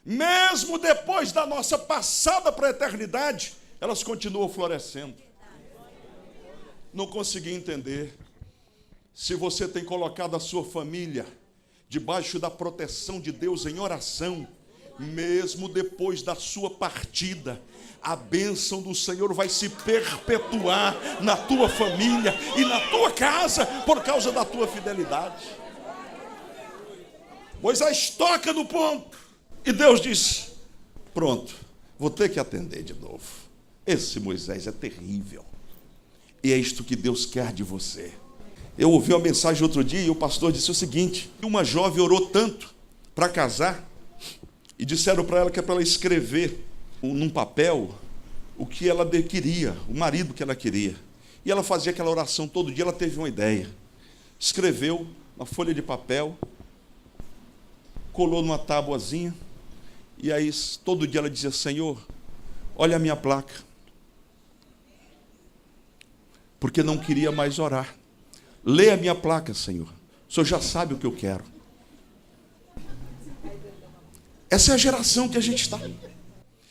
mesmo depois da nossa passada para a eternidade, elas continuam florescendo. Não consegui entender. Se você tem colocado a sua família debaixo da proteção de Deus em oração, mesmo depois da sua partida, a bênção do Senhor vai se perpetuar na tua família e na tua casa por causa da tua fidelidade. Moisés toca no ponto e Deus diz, pronto, vou ter que atender de novo. Esse Moisés é terrível. E é isto que Deus quer de você. Eu ouvi uma mensagem outro dia e o pastor disse o seguinte, uma jovem orou tanto para casar e disseram para ela que é para ela escrever num papel o que ela queria, o marido que ela queria. E ela fazia aquela oração todo dia, ela teve uma ideia. Escreveu uma folha de papel, colou numa tábuazinha, e aí todo dia ela dizia, Senhor, olha a minha placa. Porque não queria mais orar. Lê a minha placa, Senhor. O Senhor já sabe o que eu quero. Essa é a geração que a gente está.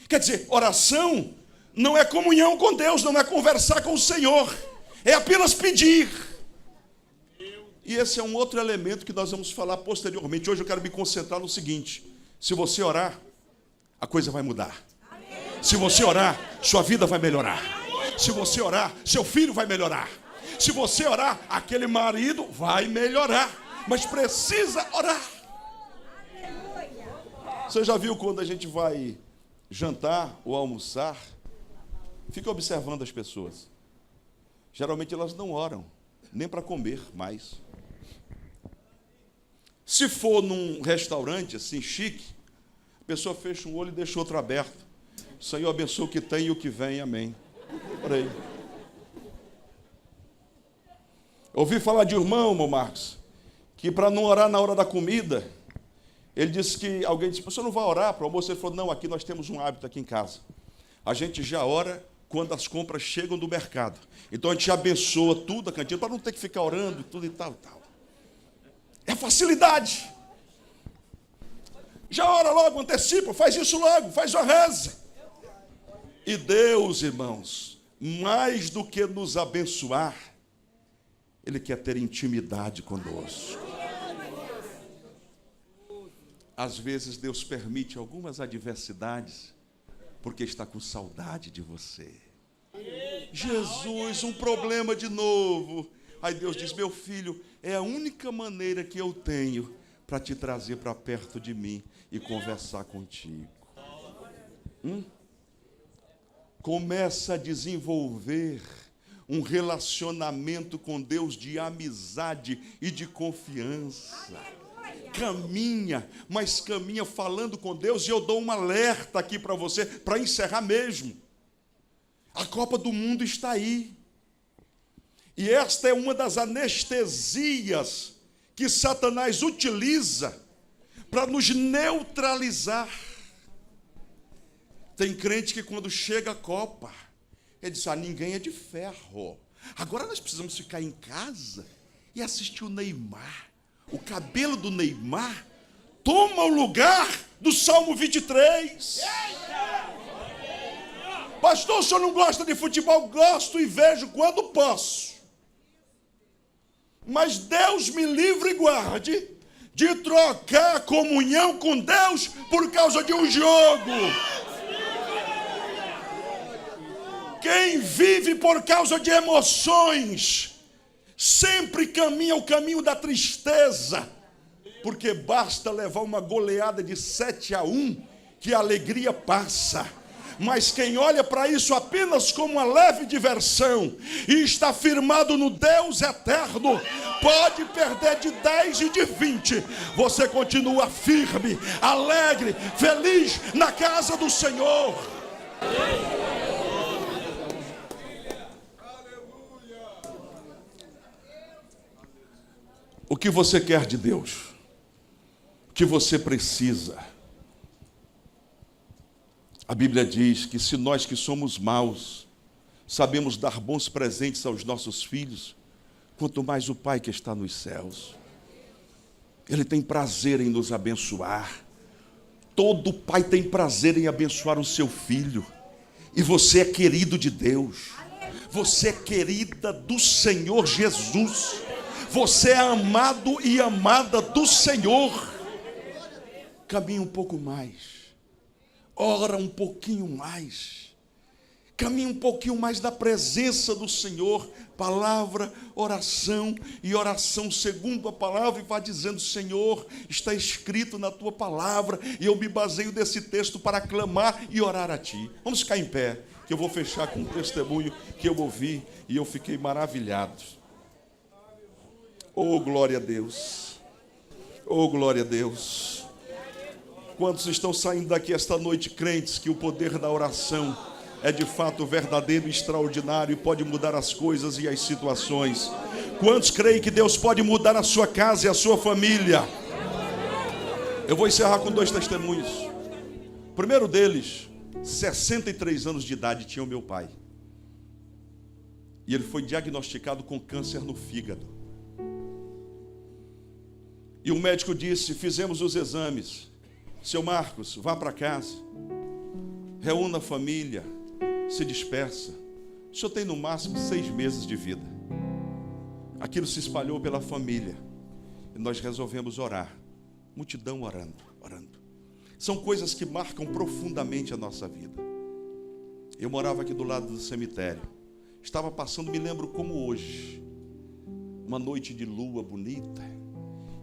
Quer dizer, oração não é comunhão com Deus, não é conversar com o Senhor. É apenas pedir. E esse é um outro elemento que nós vamos falar posteriormente. Hoje eu quero me concentrar no seguinte. Se você orar, a coisa vai mudar. Se você orar, sua vida vai melhorar. Se você orar, seu filho vai melhorar. Se você orar, aquele marido vai melhorar. Mas precisa orar. Você já viu quando a gente vai jantar ou almoçar? Fica observando as pessoas. Geralmente elas não oram, nem para comer mais. Se for num restaurante assim chique, a pessoa fecha um olho e deixa o outro aberto. O Senhor abençoe o que tem e o que vem, amém. Por aí. Ouvi falar de um irmão, meu Marcos, que para não orar na hora da comida, ele disse que alguém disse: você não vai orar para o almoço? Ele falou: não, aqui nós temos um hábito aqui em casa. A gente já ora quando as compras chegam do mercado. Então a gente abençoa tudo a cantina para não ter que ficar orando e tudo e tal. É facilidade. Já ora logo, antecipa, faz isso logo, faz uma reza. E Deus, irmãos, mais do que nos abençoar, Ele quer ter intimidade conosco. Às vezes Deus permite algumas adversidades porque está com saudade de você. Jesus, um problema de novo. Aí Deus diz: meu filho, é a única maneira que eu tenho para te trazer para perto de mim e conversar contigo. Começa a desenvolver um relacionamento com Deus de amizade e de confiança. Caminha, mas caminha falando com Deus. E eu dou um alerta aqui para você, para encerrar mesmo. A Copa do Mundo está aí. E esta é uma das anestesias que Satanás utiliza para nos neutralizar. Tem crente que quando chega a Copa, ele diz: ninguém é de ferro. Agora nós precisamos ficar em casa e assistir o Neymar. O cabelo do Neymar toma o lugar do Salmo 23. Pastor, o senhor não gosta de futebol? Gosto e vejo quando posso. Mas Deus me livre e guarde de trocar a comunhão com Deus por causa de um jogo. Quem vive por causa de emoções sempre caminha o caminho da tristeza, porque basta levar uma goleada de 7-1 que a alegria passa. Mas quem olha para isso apenas como uma leve diversão e está firmado no Deus eterno, pode perder de 10 e de 20. Você continua firme, alegre, feliz na casa do Senhor. O que você quer de Deus? O que você precisa? A Bíblia diz que se nós que somos maus sabemos dar bons presentes aos nossos filhos, quanto mais o Pai que está nos céus. Ele tem prazer em nos abençoar. Todo pai tem prazer em abençoar o seu filho. E você é querido de Deus. Você é querida do Senhor Jesus. Você é amado e amada do Senhor. Caminhe um pouco mais. Ora um pouquinho mais. Caminhe um pouquinho mais da presença do Senhor. Palavra, oração e oração segundo a palavra. E vá dizendo: Senhor, está escrito na tua palavra. E eu me baseio desse texto para clamar e orar a ti. Vamos ficar em pé, que eu vou fechar com um testemunho que eu ouvi e eu fiquei maravilhado. Oh, glória a Deus. Oh, glória a Deus. Quantos estão saindo daqui esta noite crentes que o poder da oração é de fato verdadeiro e extraordinário e pode mudar as coisas e as situações? Quantos creem que Deus pode mudar a sua casa e a sua família? Eu vou encerrar com 2 testemunhos. O primeiro deles, 63 anos de idade, tinha o meu pai. E ele foi diagnosticado com câncer no fígado. E o médico disse: fizemos os exames. Seu Marcos, vá para casa, reúna a família, se dispersa. O senhor tem no máximo 6 meses de vida. Aquilo se espalhou pela família. E nós resolvemos orar. Multidão orando. São coisas que marcam profundamente a nossa vida. Eu morava aqui do lado do cemitério. Estava passando, me lembro como hoje, uma noite de lua bonita.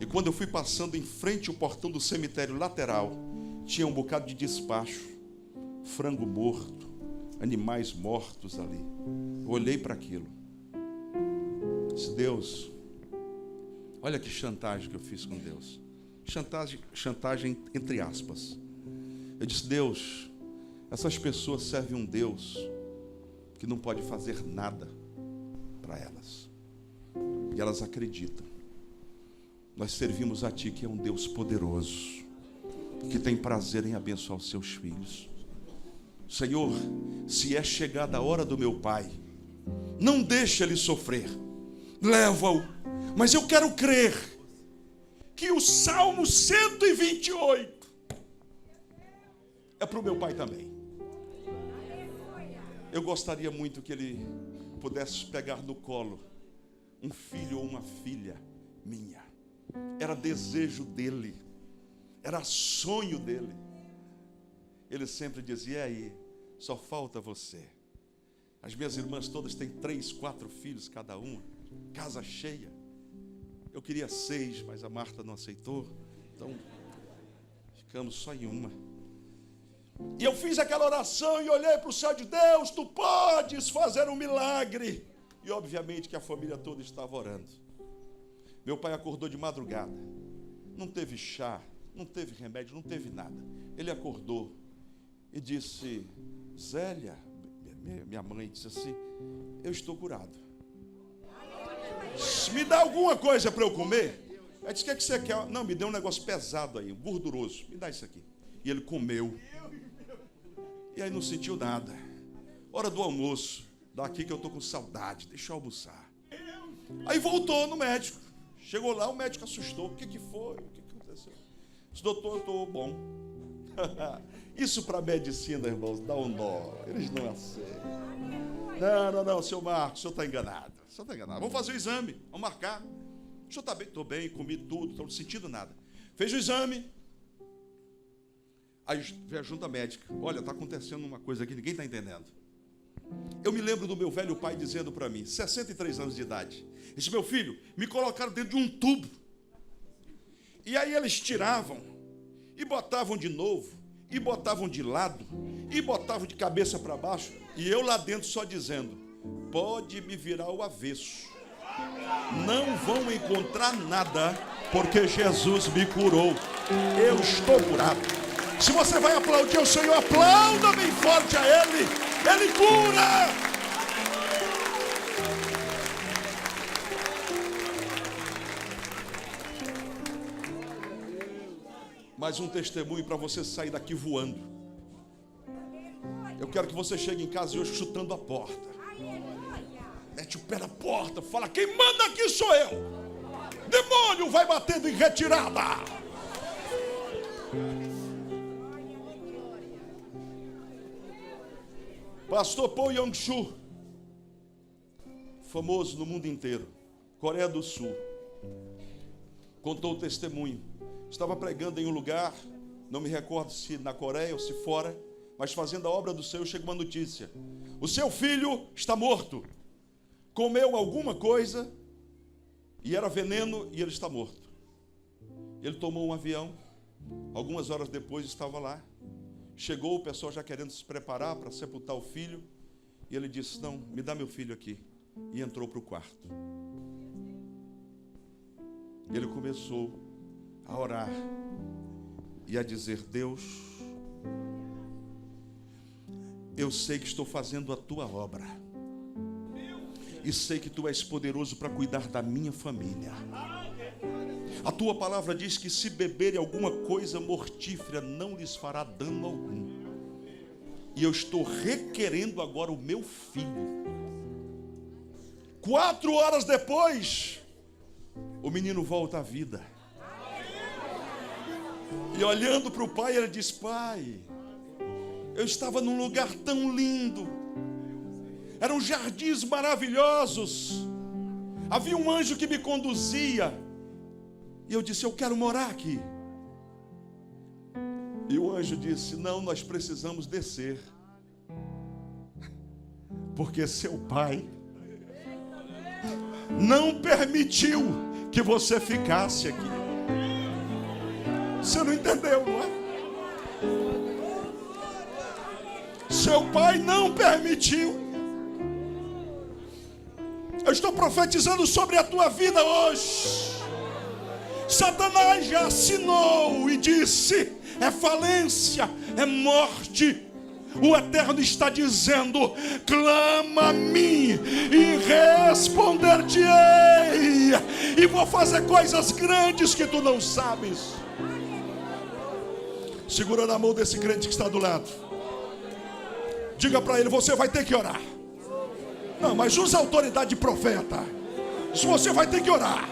E quando eu fui passando em frente ao portão do cemitério lateral, tinha um bocado de despacho, frango morto, animais mortos ali. Eu olhei para aquilo. Disse: Deus, olha que chantagem que eu fiz com Deus. Chantagem entre aspas. Eu disse: Deus, essas pessoas servem um Deus que não pode fazer nada para elas. E elas acreditam. Nós servimos a Ti, que é um Deus poderoso, que tem prazer em abençoar os seus filhos. Senhor, se é chegada a hora do meu pai, não deixe ele sofrer, leva-o. Mas eu quero crer que o Salmo 128 é para o meu pai também. Eu gostaria muito que ele pudesse pegar no colo um filho ou uma filha minha. Era desejo dele, era sonho dele. Ele sempre dizia: e aí, só falta você. As minhas irmãs todas têm 3, 4 filhos cada uma, casa cheia. Eu queria 6, mas a Marta não aceitou, então ficamos só em uma. E eu fiz aquela oração e olhei para o céu de Deus: Tu podes fazer um milagre. E obviamente que a família toda estava orando. Meu pai acordou de madrugada, não teve chá, não teve remédio, não teve nada. Ele acordou e disse: Zélia, minha mãe disse assim: eu estou curado. Me dá alguma coisa para eu comer? Ela disse: o que é que você quer? Não, me deu um negócio pesado aí, gorduroso. Me dá isso aqui. E ele comeu. E aí não sentiu nada. Hora do almoço. Daqui que eu estou com saudade, deixa eu almoçar. Aí voltou no médico. Chegou lá, o médico assustou. O que foi? O que aconteceu? Disse: doutor, eu estou bom. Isso para a medicina, irmãos, dá um nó. Eles não aceitam. Não, seu Marcos, o senhor está enganado. O senhor está enganado. Vamos fazer o exame, vamos marcar. O senhor está bem? Estou bem, comi tudo, não estou sentindo nada. Fez o exame. Aí veio a junta médica: olha, está acontecendo uma coisa aqui, ninguém está entendendo. Eu me lembro do meu velho pai dizendo para mim, 63 anos de idade: disse: meu filho, me colocaram dentro de um tubo. E aí eles tiravam, e botavam de novo, e botavam de lado, e botavam de cabeça para baixo, e eu lá dentro só dizendo: pode me virar o avesso, não vão encontrar nada, porque Jesus me curou. Eu estou curado. Se você vai aplaudir o Senhor, aplauda bem forte a Ele. Ele cura. Mais um testemunho para você sair daqui voando. Eu quero que você chegue em casa hoje chutando a porta. Mete o pé na porta, fala: quem manda aqui sou eu. Demônio, vai batendo em retirada. Pastor Paul Yong-Soo, famoso no mundo inteiro, Coreia do Sul, contou o testemunho. Estava pregando em um lugar, não me recordo se na Coreia ou se fora, mas fazendo a obra do Senhor, chega uma notícia: o seu filho está morto. Comeu alguma coisa e era veneno e ele está morto. Ele tomou um avião, algumas horas depois estava lá. Chegou o pessoal já querendo se preparar para sepultar o filho. E ele disse: não, me dá meu filho aqui. E entrou para o quarto. Ele começou a orar e a dizer: Deus, eu sei que estou fazendo a tua obra. E sei que tu és poderoso para cuidar da minha família. A tua palavra diz que se beberem alguma coisa mortífera, não lhes fará dano algum. E eu estou requerendo agora o meu filho. 4 horas depois, o menino volta à vida. E olhando para o pai, ele diz: pai, eu estava num lugar tão lindo. Eram jardins maravilhosos. Havia um anjo que me conduzia. E eu disse: eu quero morar aqui. E o anjo disse: não, nós precisamos descer. Porque seu pai não permitiu que você ficasse aqui. Você não entendeu, não é? Seu pai não permitiu. Eu estou profetizando sobre a tua vida hoje. Satanás já assinou e disse: é falência, é morte. O Eterno está dizendo: clama a mim e responder-te-ei, e vou fazer coisas grandes que tu não sabes. Segura na mão desse crente que está do lado. Diga para ele: você vai ter que orar. Não, mas usa a autoridade de profeta. Isso você vai ter que orar.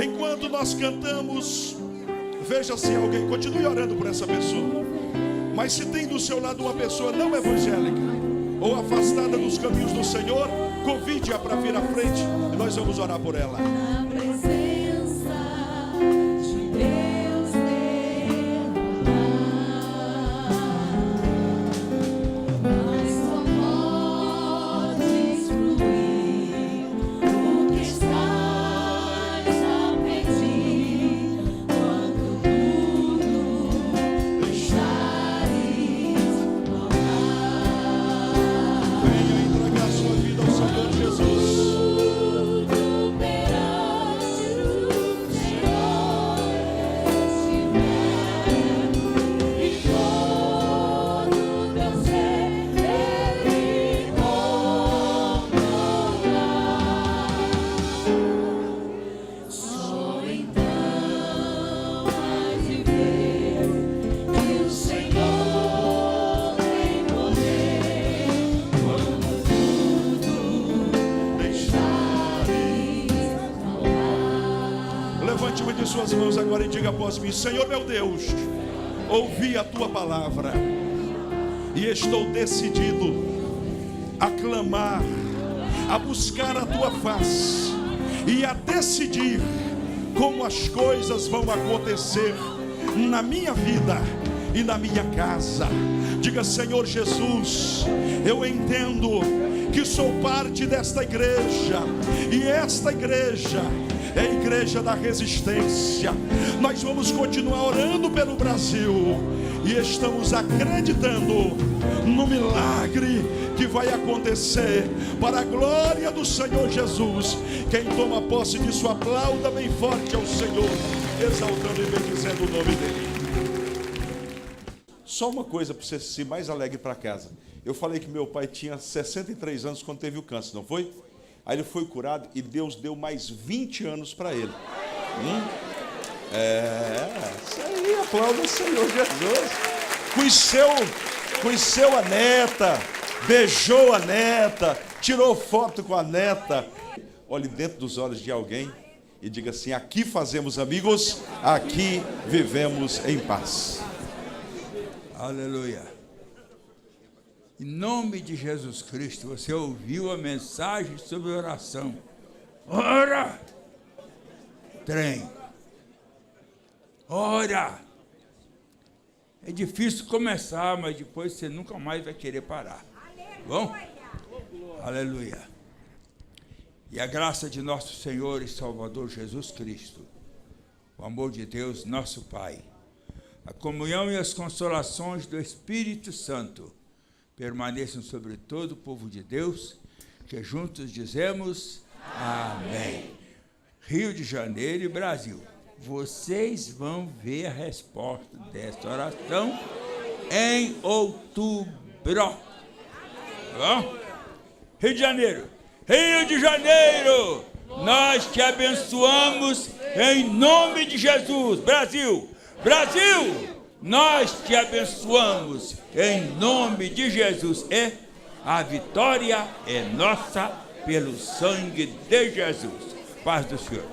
Enquanto nós cantamos, veja se alguém, continue orando por essa pessoa. Mas se tem do seu lado uma pessoa não evangélica ou afastada dos caminhos do Senhor, convide-a para vir à frente e nós vamos orar por ela. Na presença de Deus mas só podes fluir o que estás a pedir quando tudo deixares rolar. Venha entregar sua vida ao Senhor Jesus. Tudo perante o Senhor estiver, e todo teu ser Ele controlar. Só então hás de ver que o Senhor tem poder quando tudo Levante uma de suas mãos agora e diga após mim: Senhor meu Deus, ouvi a tua palavra e estou decidido a clamar, a buscar a tua face e a decidir como as coisas vão acontecer na minha vida e na minha casa. Diga: Senhor Jesus, eu entendo que sou parte desta igreja, e esta igreja é a igreja da resistência. Nós vamos continuar orando pelo Brasil e estamos acreditando no milagre que vai acontecer para a glória do Senhor Jesus. Quem toma posse disso, aplauda bem forte ao Senhor, exaltando e bendizendo o nome dele. Só uma coisa para você se mais alegre para casa. Eu falei que meu pai tinha 63 anos quando teve o câncer, não foi? Aí ele foi curado e Deus deu mais 20 anos para ele. Isso aí, aplauda o Senhor Jesus. Conheceu a neta, beijou a neta, tirou foto com a neta. Olhe dentro dos olhos de alguém e diga assim: aqui fazemos amigos, aqui vivemos em paz. Aleluia. Em nome de Jesus Cristo, você ouviu a mensagem sobre oração. Ora! Trem. Ora! É difícil começar, mas depois você nunca mais vai querer parar. Bom? Aleluia. E a graça de nosso Senhor e Salvador Jesus Cristo, o amor de Deus, nosso Pai, a comunhão e as consolações do Espírito Santo permaneçam sobre todo o povo de Deus, que juntos dizemos amém. Rio de Janeiro e Brasil, vocês vão ver a resposta desta oração em outubro. Bom? Rio de Janeiro, nós te abençoamos em nome de Jesus. Brasil, nós te abençoamos em nome de Jesus. E a vitória é nossa pelo sangue de Jesus. Paz do Senhor.